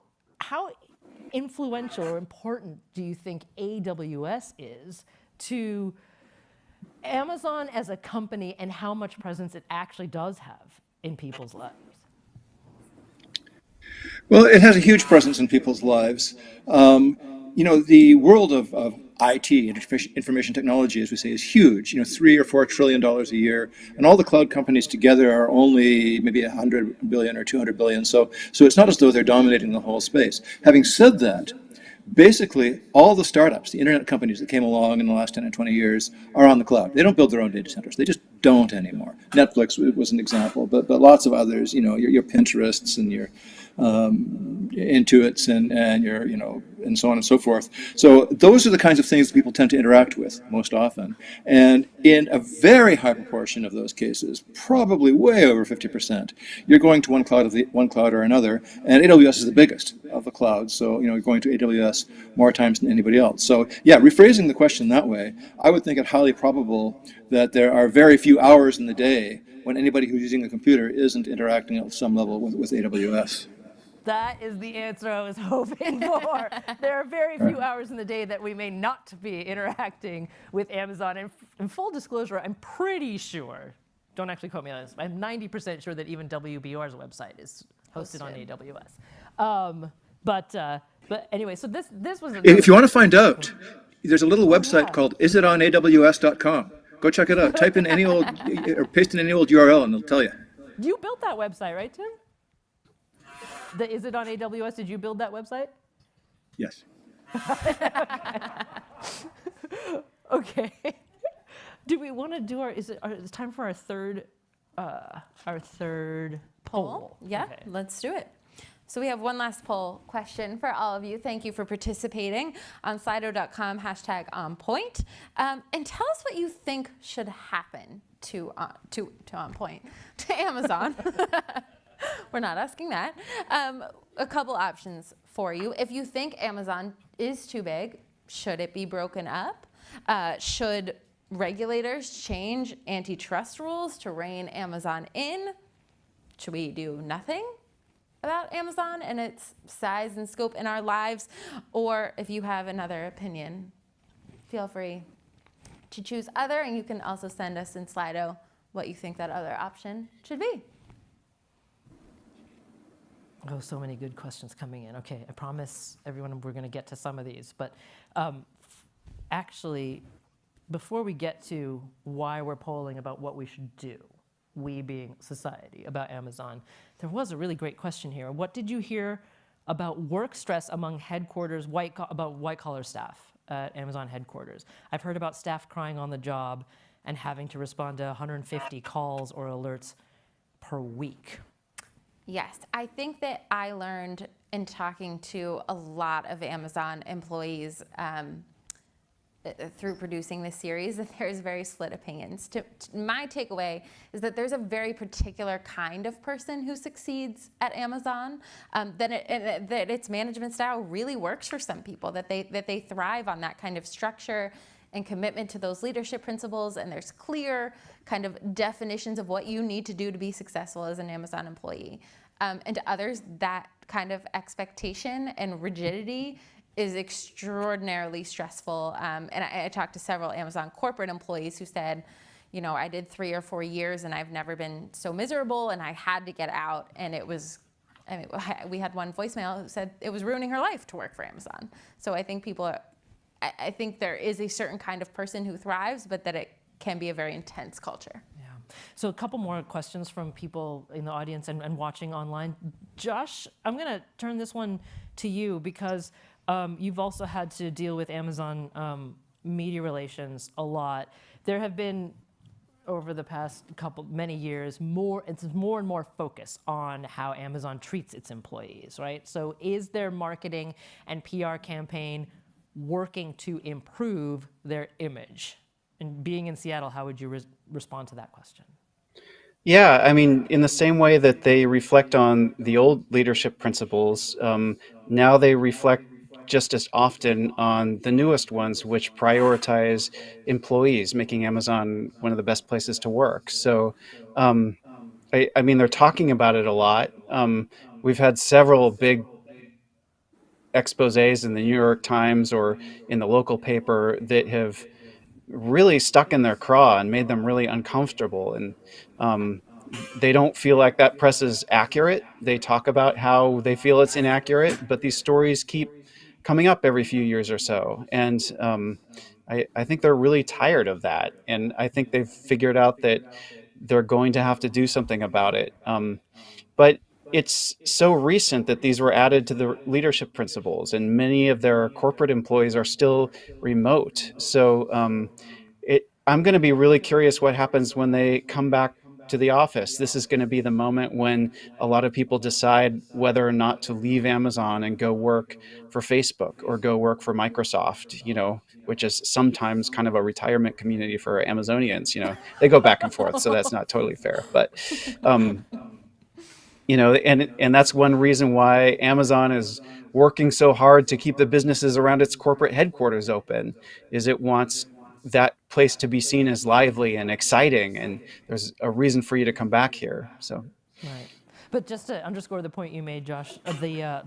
influential or important do you think AWS is to Amazon as a company and how much presence it actually does have in people's lives? Well, it has a huge presence in people's lives. The world of IT, information technology, as we say, is huge. $3 or $4 trillion a year, and all the cloud companies together are only maybe 100 billion or 200 billion. So it's not as though they're dominating the whole space. Having said that, basically all the startups, the internet companies that came along in the last 10 or 20 years are on the cloud. They don't build their own data centers. They just don't anymore. Netflix was an example, but lots of others, your Pinterests and your Intuits and your, and so on and so forth. So those are the kinds of things that people tend to interact with most often. And in a very high proportion of those cases, probably way over 50%, you're going to one cloud or another, and AWS is the biggest of the clouds. So, you're going to AWS more times than anybody else. So yeah, rephrasing the question that way, I would think it highly probable that there are very few hours in the day when anybody who's using a computer isn't interacting at some level with AWS. That is the answer I was hoping for. There are very few hours in the day that we may not be interacting with Amazon. And in full disclosure, I'm pretty sure don't actually quote me on this. I'm 90% sure that even WBUR's website is hosted on AWS. But anyway, so this was. If you want to find out, there's a little website called isitonaws.com. Go check it out. Type in any old, or paste in any old URL, and it'll tell you. You built that website, right, Tim? The Is It on AWS? Did you build that website? Yes. Okay. Do we want to do it's time for our third poll? Yeah, Okay. let's do it. So we have one last poll question for all of you. Thank you for participating on Slido.com #OnPoint. And tell us what you think should happen to OnPoint, to Amazon. We're not asking that. A couple options for you. If you think Amazon is too big, should it be broken up? Should regulators change antitrust rules to rein Amazon in? Should we do nothing about Amazon and its size and scope in our lives? Or if you have another opinion, feel free to choose other, and you can also send us in Slido what you think that other option should be. Oh, so many good questions coming in. Okay, I promise everyone we're going to get to some of these. But actually, before we get to why we're polling about what we should do, we being society, about Amazon, there was a really great question here. What did you hear about work stress among headquarters, about white-collar staff at Amazon headquarters? I've heard about staff crying on the job and having to respond to 150 calls or alerts per week. Yes, I think that I learned in talking to a lot of Amazon employees through producing this series that there's very split opinions. My takeaway is that there's a very particular kind of person who succeeds at Amazon, that its management style really works for some people, that they thrive on that kind of structure and commitment to those leadership principles, and there's clear kind of definitions of what you need to do to be successful as an Amazon employee. And to others, that kind of expectation and rigidity is extraordinarily stressful. And I talked to several Amazon corporate employees who said, you know, I did 3 or 4 years and I've never been so miserable, and I had to get out, and it was, I mean, we had one voicemail who said it was ruining her life to work for Amazon. So I think I think there is a certain kind of person who thrives, but that it can be a very intense culture. Yeah. So a couple more questions from people in the audience and watching online. Josh, I'm going to turn this one to you because you've also had to deal with Amazon media relations a lot. There have been, over the past many years, more and more focus on how Amazon treats its employees, right? So is their marketing and PR campaign working to improve their image? And being in Seattle, how would you respond to that question? Yeah, I mean, in the same way that they reflect on the old leadership principles, now they reflect just as often on the newest ones, which prioritize employees, making Amazon one of the best places to work. So, I mean, they're talking about it a lot. We've had several big exposés in the New York Times or in the local paper that have really stuck in their craw and made them really uncomfortable. And they don't feel like that press is accurate. They talk about how they feel it's inaccurate, but these stories keep coming up every few years or so. And I think they're really tired of that. And I think they've figured out that they're going to have to do something about it. But it's so recent that these were added to the leadership principles, and many of their corporate employees are still remote. So I'm going to be really curious what happens when they come back to the office. This is going to be the moment when a lot of people decide whether or not to leave Amazon and go work for Facebook or go work for Microsoft, you know, which is sometimes kind of a retirement community for Amazonians. You know, they go back and forth, so that's not totally fair. But you know, and that's one reason why Amazon is working so hard to keep the businesses around its corporate headquarters open, is it wants that place to be seen as lively and exciting, and there's a reason for you to come back here. So, right. But just to underscore the point you made, Josh,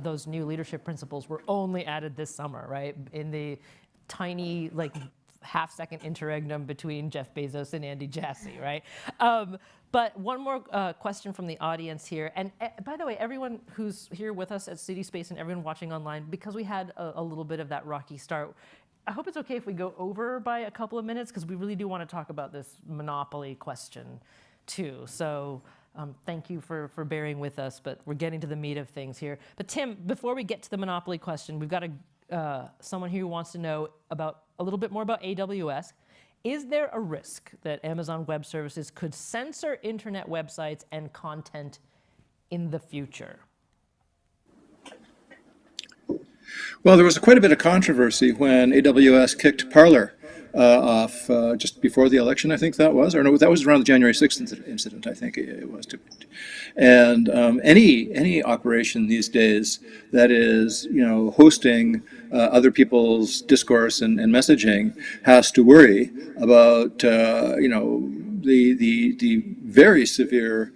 those new leadership principles were only added this summer, right? In the tiny, like, half-second interregnum between Jeff Bezos and Andy Jassy, right? But one more question from the audience here. And by the way, everyone who's here with us at CitySpace and everyone watching online, because we had a little bit of that rocky start, I hope it's okay if we go over by a couple of minutes, because we really do want to talk about this monopoly question too. So thank you for bearing with us, but we're getting to the meat of things here. But Tim, before we get to the monopoly question, we've got someone here who wants to know about a little bit more about AWS. Is there a risk that Amazon Web Services could censor internet websites and content in the future? Well, there was quite a bit of controversy when AWS kicked Parler off just before the election, I think that was, or no, that was around the January 6th incident, I think it was. And any operation these days that is, hosting other people's discourse and messaging has to worry about, the very severe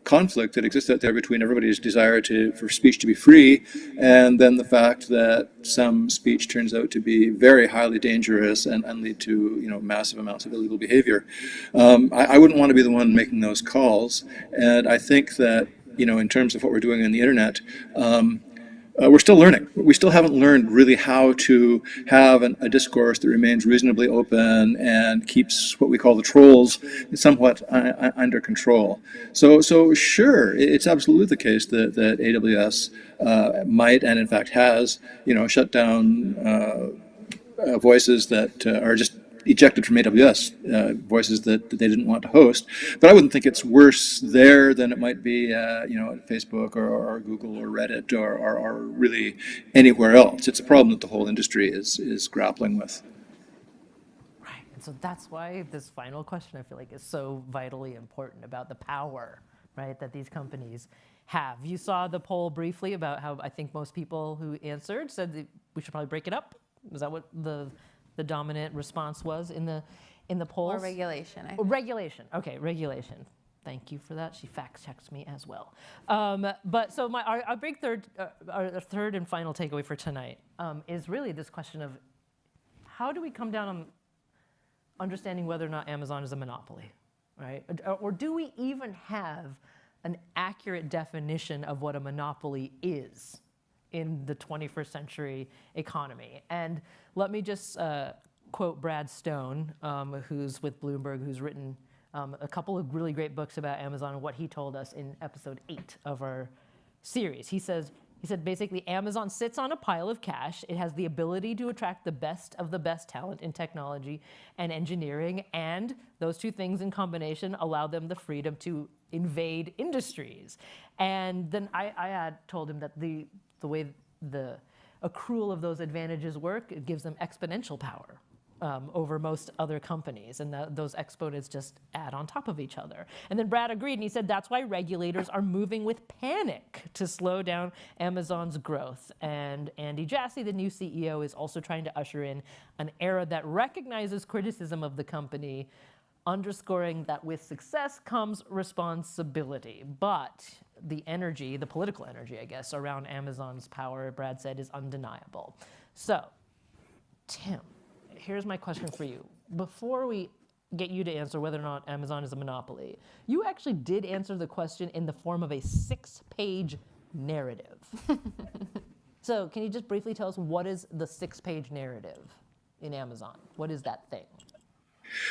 conflict that exists out there between everybody's desire for speech to be free, and then the fact that some speech turns out to be very highly dangerous and lead to massive amounts of illegal behavior. I wouldn't want to be the one making those calls, and I think that in terms of what we're doing on the internet, we're still learning. We still haven't learned really how to have a discourse that remains reasonably open and keeps what we call the trolls somewhat under control. So sure, it's absolutely the case that AWS might, and in fact has, shut down voices that are just ejected from AWS, voices that they didn't want to host. But I wouldn't think it's worse there than it might be at Facebook or Google or Reddit or really anywhere else. It's a problem that the whole industry is grappling with. Right, and so that's why this final question I feel like is so vitally important about the power, right, that these companies have. You saw the poll briefly about how I think most people who answered said that we should probably break it up. Is that what the dominant response was in the polls? Or regulation, I think. Regulation. Okay, regulation. Thank you for that. She fact checks me as well. But so our big third and final takeaway for tonight is really this question of how do we come down on understanding whether or not Amazon is a monopoly, right? Or do we even have an accurate definition of what a monopoly is in the 21st century economy? And let me just quote Brad Stone, who's with Bloomberg, who's written a couple of really great books about Amazon and what he told us in episode 8 of our series. He said basically Amazon sits on a pile of cash. It has the ability to attract the best of the best talent in technology and engineering, and those two things in combination allow them the freedom to invade industries. And then I had told him that the way the accrual of those advantages work, it gives them exponential power over most other companies, and those exponents just add on top of each other. And then Brad agreed, and he said that's why regulators are moving with panic to slow down Amazon's growth. And Andy Jassy, the new CEO, is also trying to usher in an era that recognizes criticism of the company, underscoring that with success comes responsibility. But the energy, the political energy, I guess, around Amazon's power, Brad said, is undeniable. So, Tim, here's my question for you. Before we get you to answer whether or not Amazon is a monopoly, you actually did answer the question in the form of a 6-page narrative. So can you just briefly tell us what is the 6-page narrative in Amazon? What is that thing?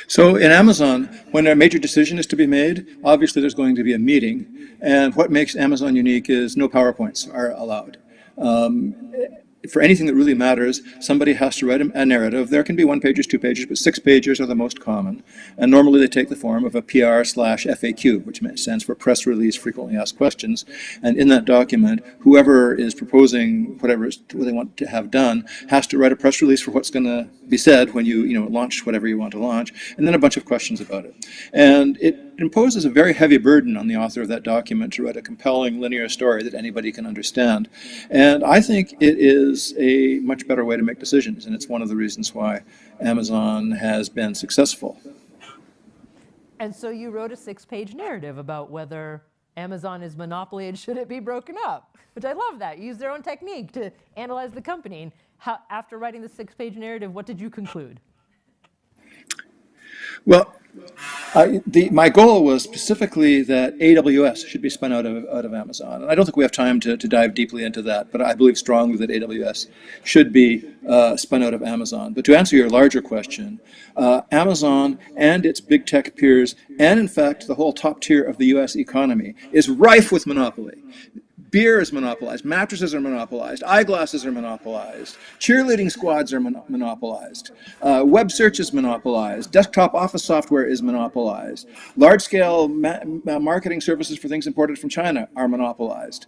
So in Amazon, when a major decision is to be made, obviously there's going to be a meeting. And what makes Amazon unique is no PowerPoints are allowed. For anything that really matters, somebody has to write a narrative. There can be 1 pages, 2 pages, but 6 pages are the most common. And normally they take the form of a PR/FAQ, which stands for Press Release Frequently Asked Questions. And in that document, whoever is proposing what they want to have done has to write a press release for what's going to be said when you launch whatever you want to launch, and then a bunch of questions about it. And it imposes a very heavy burden on the author of that document to write a compelling linear story that anybody can understand. And I think it is a much better way to make decisions, and it's one of the reasons why Amazon has been successful. And so you wrote a 6-page narrative about whether Amazon is monopoly and should it be broken up, which I love that. You used their own technique to analyze the company. And after writing the 6-page narrative, what did you conclude? Well, my goal was specifically that AWS should be spun out of Amazon. And I don't think we have time to dive deeply into that, but I believe strongly that AWS should be spun out of Amazon. But to answer your larger question, Amazon and its big tech peers, and in fact the whole top tier of the US economy, is rife with monopoly. Beer is monopolized, mattresses are monopolized, eyeglasses are monopolized, cheerleading squads are monopolized, web search is monopolized, desktop office software is monopolized, large-scale marketing services for things imported from China are monopolized.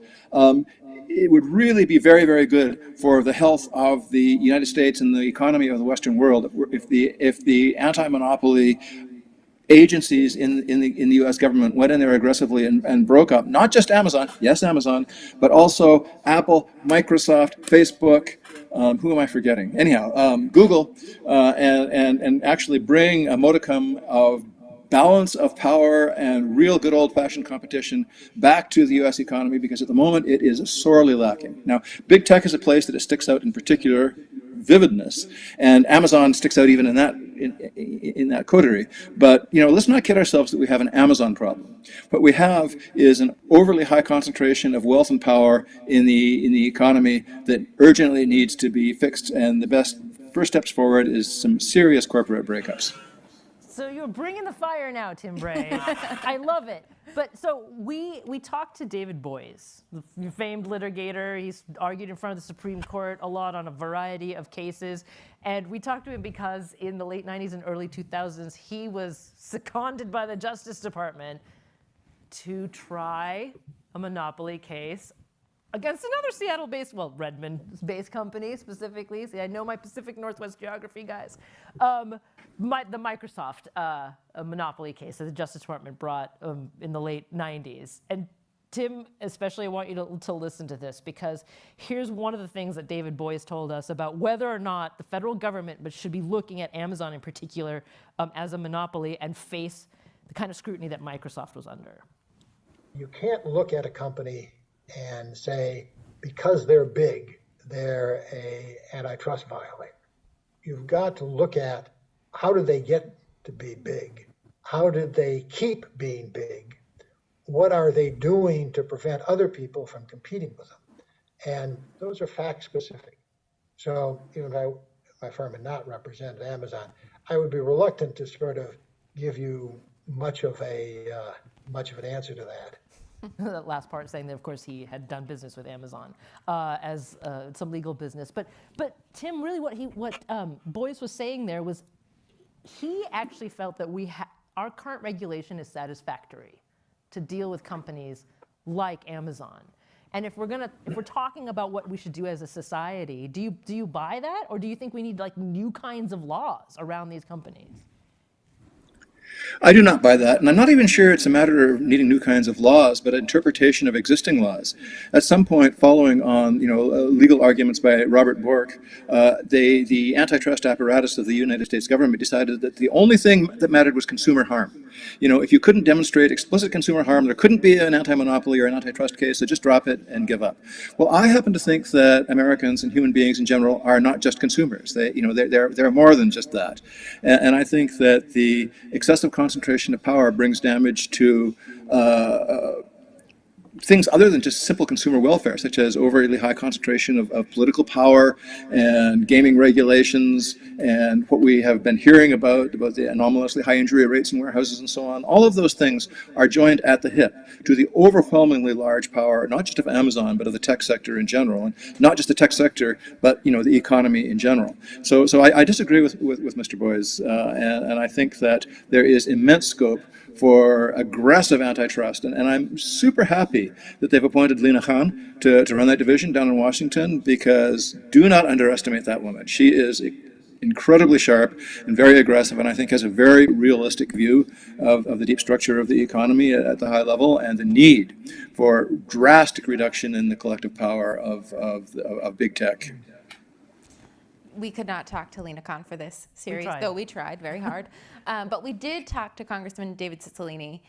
It would really be very, very good for the health of the United States and the economy of the Western world if the anti-monopoly agencies in the U.S. government went in there aggressively and broke up not just Amazon, yes Amazon, but also Apple, Microsoft, Facebook, who am I forgetting? Anyhow, Google, and actually bring a modicum of balance of power and real good old-fashioned competition back to the U.S. economy, because at the moment it is sorely lacking. Now, big tech is a place that it sticks out in particular vividness, and Amazon sticks out even in that coterie. But let's not kid ourselves that we have an Amazon problem. What we have is an overly high concentration of wealth and power in the economy that urgently needs to be fixed, and the best first steps forward is some serious corporate breakups. So you're bringing the fire now, Tim Bray. I love it. But so we talked to David Boies, the famed litigator. He's argued in front of the Supreme Court a lot on a variety of cases. And we talked to him because in the late 90s and early 2000s, he was seconded by the Justice Department to try a monopoly case against another Seattle-based, well, Redmond-based company specifically. See, I know my Pacific Northwest geography, guys. The Microsoft monopoly case that the Justice Department brought in the late 90s. And Tim, especially, I want you to listen to this, because here's one of the things that David Boies told us about whether or not the federal government should be looking at Amazon in particular as a monopoly and face the kind of scrutiny that Microsoft was under. You can't look at a company and say, because they're big, they're an antitrust violator. You've got to look at, how did they get to be big? How did they keep being big? What are they doing to prevent other people from competing with them? And those are fact specific. So even if my firm had not represented Amazon, I would be reluctant to sort of give you much of an answer to that. That last part saying that, of course, he had done business with Amazon as some legal business. But Tim, really what Boies was saying there was he actually felt that our current regulation is satisfactory to deal with companies like Amazon. And if we're talking about what we should do as a society, do you buy that, or do you think we need new kinds of laws around these companies? I do not buy that, and I'm not even sure it's a matter of needing new kinds of laws, but interpretation of existing laws. At some point, following on legal arguments by Robert Bork, the antitrust apparatus of the United States government decided that the only thing that mattered was consumer harm. If you couldn't demonstrate explicit consumer harm, there couldn't be an anti-monopoly or an antitrust case, so just drop it and give up. Well, I happen to think that Americans and human beings in general are not just consumers. They're more than just that, and I think that the excessive concentration of power brings damage to things other than just simple consumer welfare, such as overly high concentration of political power and gaming regulations, and what we have been hearing about the anomalously high injury rates in warehouses and so on. All of those things are joined at the hip to the overwhelmingly large power, not just of Amazon, but of the tech sector in general, and not just the tech sector, but the economy in general. So I disagree with Mr. Boies, and I think that there is immense scope for aggressive antitrust. And I'm super happy that they've appointed Lina Khan to run that division down in Washington, because do not underestimate that woman. She is incredibly sharp and very aggressive, and I think has a very realistic view of the deep structure of the economy at the high level and the need for drastic reduction in the collective power of big tech. We could not talk to Lina Khan for this series, though we tried very hard. But we did talk to Congressman David Cicilline,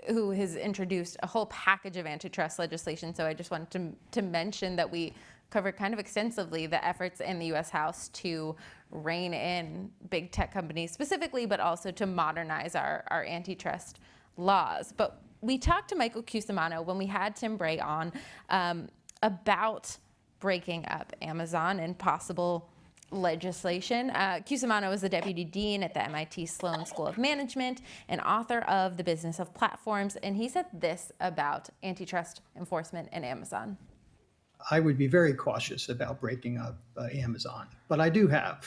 who has introduced a whole package of antitrust legislation. So I just wanted to mention that we covered kind of extensively the efforts in the U.S. House to rein in big tech companies specifically, but also to modernize our antitrust laws. But we talked to Michael Cusimano when we had Tim Bray on about breaking up Amazon and possible legislation. Cusimano is the deputy dean at the MIT Sloan School of Management and author of The Business of Platforms, and he said this about antitrust enforcement and Amazon. I would be very cautious about breaking up Amazon, but I do have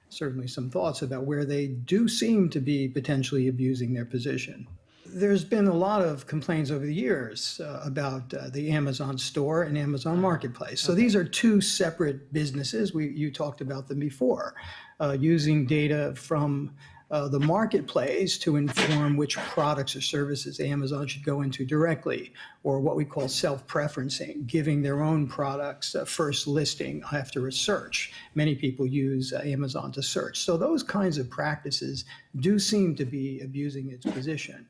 certainly some thoughts about where they do seem to be potentially abusing their position. There's been a lot of complaints over the years about the Amazon store and Amazon Marketplace. So these are two separate businesses. You talked about them before, using data from the marketplace to inform which products or services Amazon should go into directly, or what we call self-preferencing, giving their own products first listing after a search. Many people use Amazon to search. So those kinds of practices do seem to be abusing its position.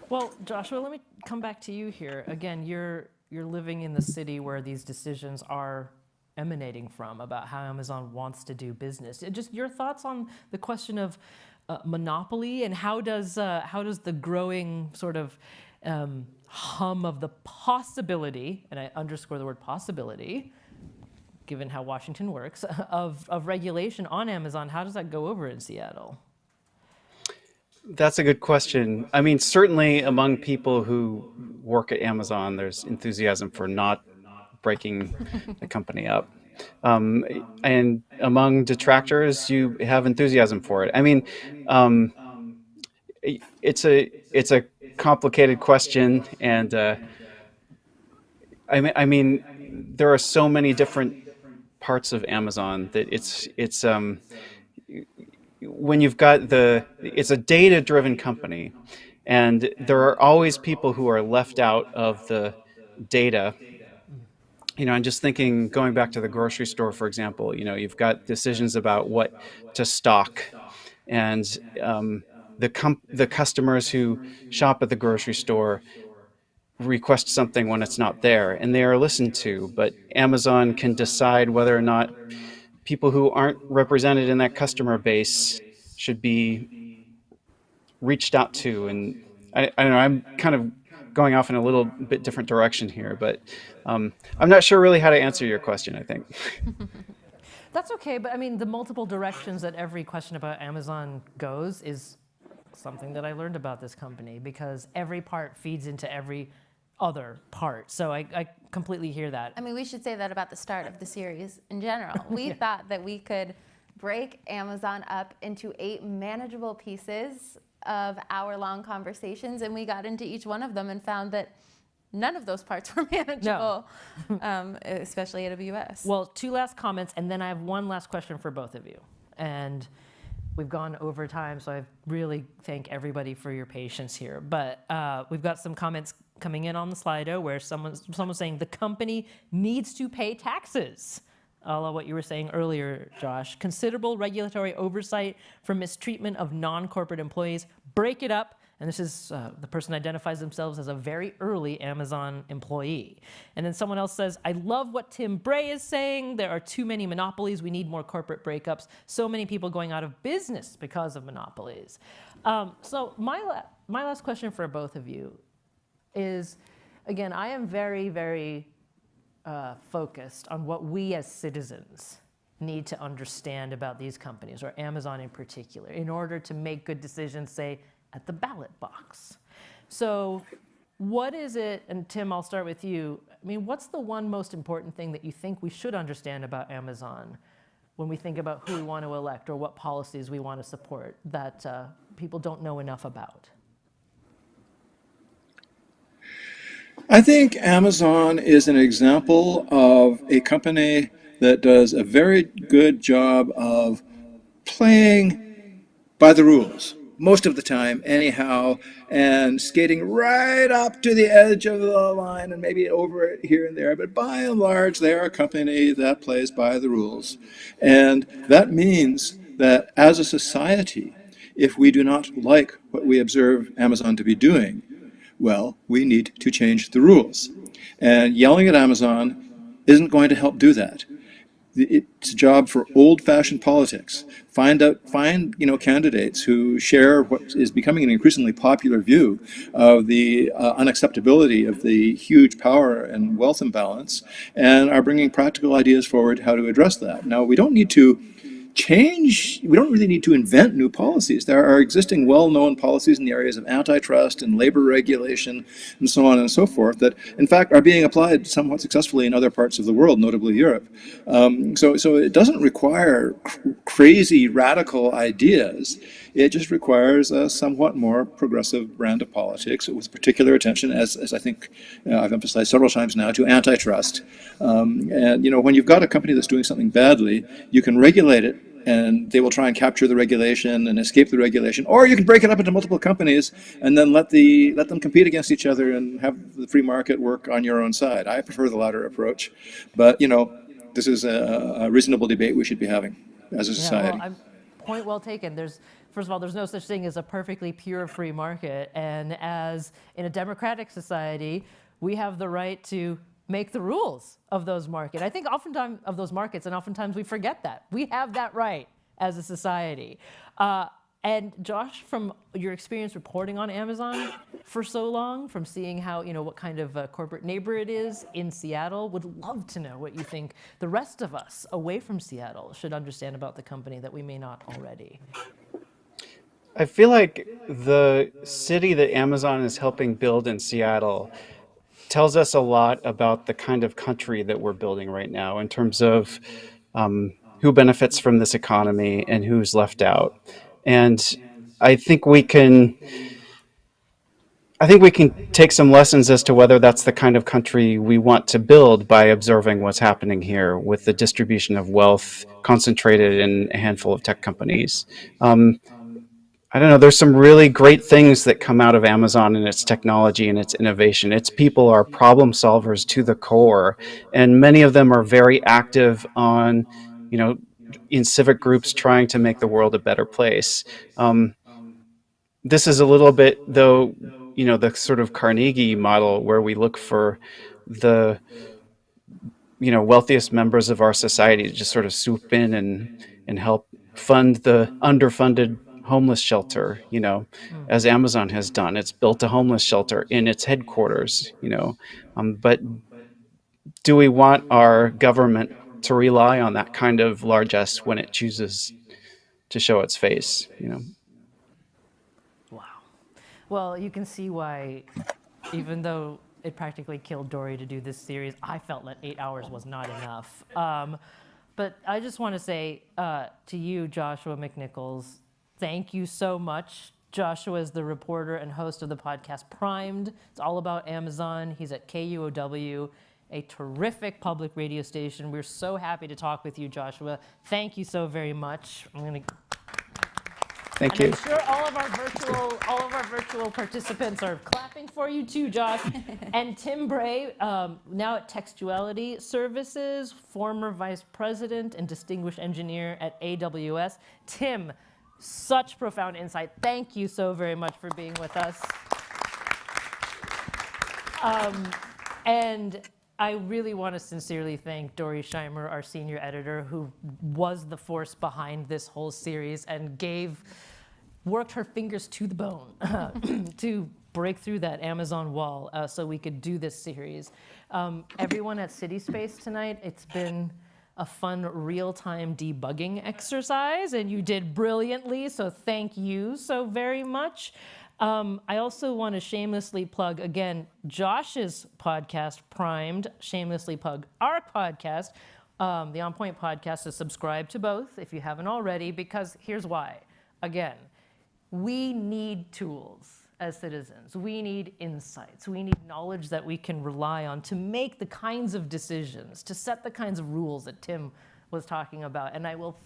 Well, Joshua, let me come back to you here. Again, you're living in the city where these decisions are emanating from about how Amazon wants to do business. Just your thoughts on the question of monopoly, and how does the growing sort of hum of the possibility, and I underscore the word possibility, given how Washington works, of regulation on Amazon, how does that go over in Seattle? That's a good question. I mean, certainly among people who work at Amazon, there's enthusiasm for not breaking the company up. And among detractors, you have enthusiasm for it. I mean, it's a complicated question, and I mean, there are so many different parts of Amazon that it's when you've got it's a data-driven company, and there are always people who are left out of the data. You know, I'm just thinking, going back to the grocery store, for example, you know, you've got decisions about what to stock, and the customers who shop at the grocery store request something when it's not there, and they are listened to, but Amazon can decide whether or not people who aren't represented in that customer base should be reached out to. And I don't know, I'm kind of going off in a little bit different direction here, but I'm not sure really how to answer your question, I think. That's okay, but I mean, the multiple directions that every question about Amazon goes is something that I learned about this company, because every part feeds into every other part. So I completely hear that. I mean, we should say that about the start of the series in general. We thought that we could break Amazon up into 8 manageable pieces of hour-long conversations, and we got into each one of them and found that none of those parts were manageable, especially AWS. Well, 2 last comments, and then I have 1 last question for both of you. And we've gone over time, so I really thank everybody for your patience here. But we've got some comments coming in on the Slido where someone's saying the company needs to pay taxes. A la what you were saying earlier, Josh. Considerable regulatory oversight for mistreatment of non-corporate employees. Break it up. And this is, the person identifies themselves as a very early Amazon employee. And then someone else says, I love what Tim Bray is saying. There are too many monopolies. We need more corporate breakups. So many people going out of business because of monopolies. So my last question for both of you is, again, I am very, very focused on what we as citizens need to understand about these companies, or Amazon in particular, in order to make good decisions, say, at the ballot box. So what is it, and Tim, I'll start with you. I mean, what's the one most important thing that you think we should understand about Amazon when we think about who we want to elect or what policies we want to support that people don't know enough about? I think Amazon is an example of a company that does a very good job of playing by the rules, most of the time anyhow, and skating right up to the edge of the line and maybe over it here and there. But by and large, they are a company that plays by the rules. And that means that as a society, if we do not like what we observe Amazon to be doing, well, we need to change the rules. And yelling at Amazon isn't going to help do that. It's a job for old-fashioned politics. Find candidates who share what is becoming an increasingly popular view of the unacceptability of the huge power and wealth imbalance, and are bringing practical ideas forward how to address that. Now, we don't really need to invent new policies. There are existing well-known policies in the areas of antitrust and labor regulation and so on and so forth that, in fact, are being applied somewhat successfully in other parts of the world, notably Europe. So it doesn't require crazy radical ideas. It just requires a somewhat more progressive brand of politics with particular attention, as I think I've emphasized several times now, to antitrust. And when you've got a company that's doing something badly, you can regulate it, and they will try and capture the regulation and escape the regulation, or you can break it up into multiple companies and then let them compete against each other and have the free market work on your own side. I prefer the latter approach, but this is a reasonable debate we should be having as a society. Yeah, point well taken. First of all, there's no such thing as a perfectly pure free market, and as in a democratic society, we have the right to make the rules of those markets. I think oftentimes of those markets, and oftentimes we forget that. We have that right as a society. And Josh, from your experience reporting on Amazon for so long, from seeing how, what kind of corporate neighbor it is in Seattle, would love to know what you think the rest of us away from Seattle should understand about the company that we may not already. I feel like the city that Amazon is helping build in Seattle tells us a lot about the kind of country that we're building right now in terms of who benefits from this economy and who's left out. And I think we can take some lessons as to whether that's the kind of country we want to build by observing what's happening here with the distribution of wealth concentrated in a handful of tech companies. I don't know, there's some really great things that come out of Amazon and its technology and its innovation. Its people are problem solvers to the core, and many of them are very active on, in civic groups trying to make the world a better place. This is a little bit, though, the sort of Carnegie model where we look for the, wealthiest members of our society to just sort of swoop in and help fund the underfunded homeless shelter, as Amazon has done. It's built a homeless shelter in its headquarters, but do we want our government to rely on that kind of largesse when it chooses to show its face, Wow. Well, you can see why, even though it practically killed Dorey to do this series, I felt that 8 hours was not enough. But I just want to say to you, Joshua McNichols, thank you so much. Joshua is the reporter and host of the podcast Primed. It's all about Amazon. He's at KUOW, a terrific public radio station. We're so happy to talk with you, Joshua. Thank you so very much. Thank you. I'm sure all of our virtual participants are clapping for you too, Josh. And Tim Bray, now at Textuality Services, former vice president and distinguished engineer at AWS. Tim, such profound insight. Thank you so very much for being with us. And I really want to sincerely thank Dorey Scheimer, our senior editor, who was the force behind this whole series and worked her fingers to the bone to break through that Amazon wall so we could do this series. Everyone at CitySpace tonight, it's been a fun real-time debugging exercise, and you did brilliantly, so thank you so very much. I also want to shamelessly plug, again, Josh's podcast, Primed, shamelessly plug our podcast, the On Point podcast, to subscribe to both if you haven't already, because here's why. Again, we need tools as citizens. We need insights. We need knowledge that we can rely on to make the kinds of decisions, to set the kinds of rules that Tim was talking about. And I will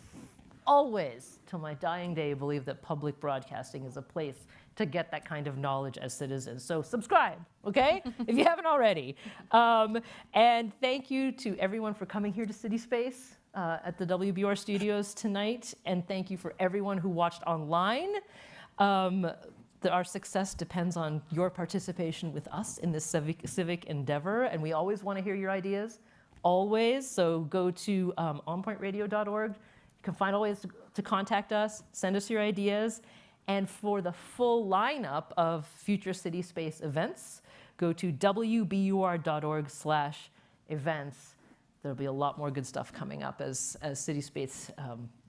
always, till my dying day, believe that public broadcasting is a place to get that kind of knowledge as citizens. So subscribe, okay? If you haven't already. And thank you to everyone for coming here to CitySpace at the WBUR studios tonight. And thank you for everyone who watched online. Our success depends on your participation with us in this civic endeavor, and we always want to hear your ideas. always. So go to onpointradio.org. You can find all ways to contact us, send us your ideas. And for the full lineup of future CitySpace events, go to wbur.org/events. There'll be a lot more good stuff coming up as CitySpace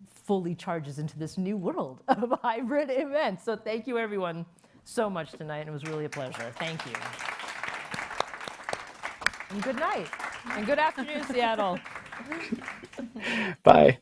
fully charges into this new world of hybrid events. So thank you, everyone, so much tonight. It was really a pleasure. Thank you. And good night. And good afternoon, Seattle. Bye.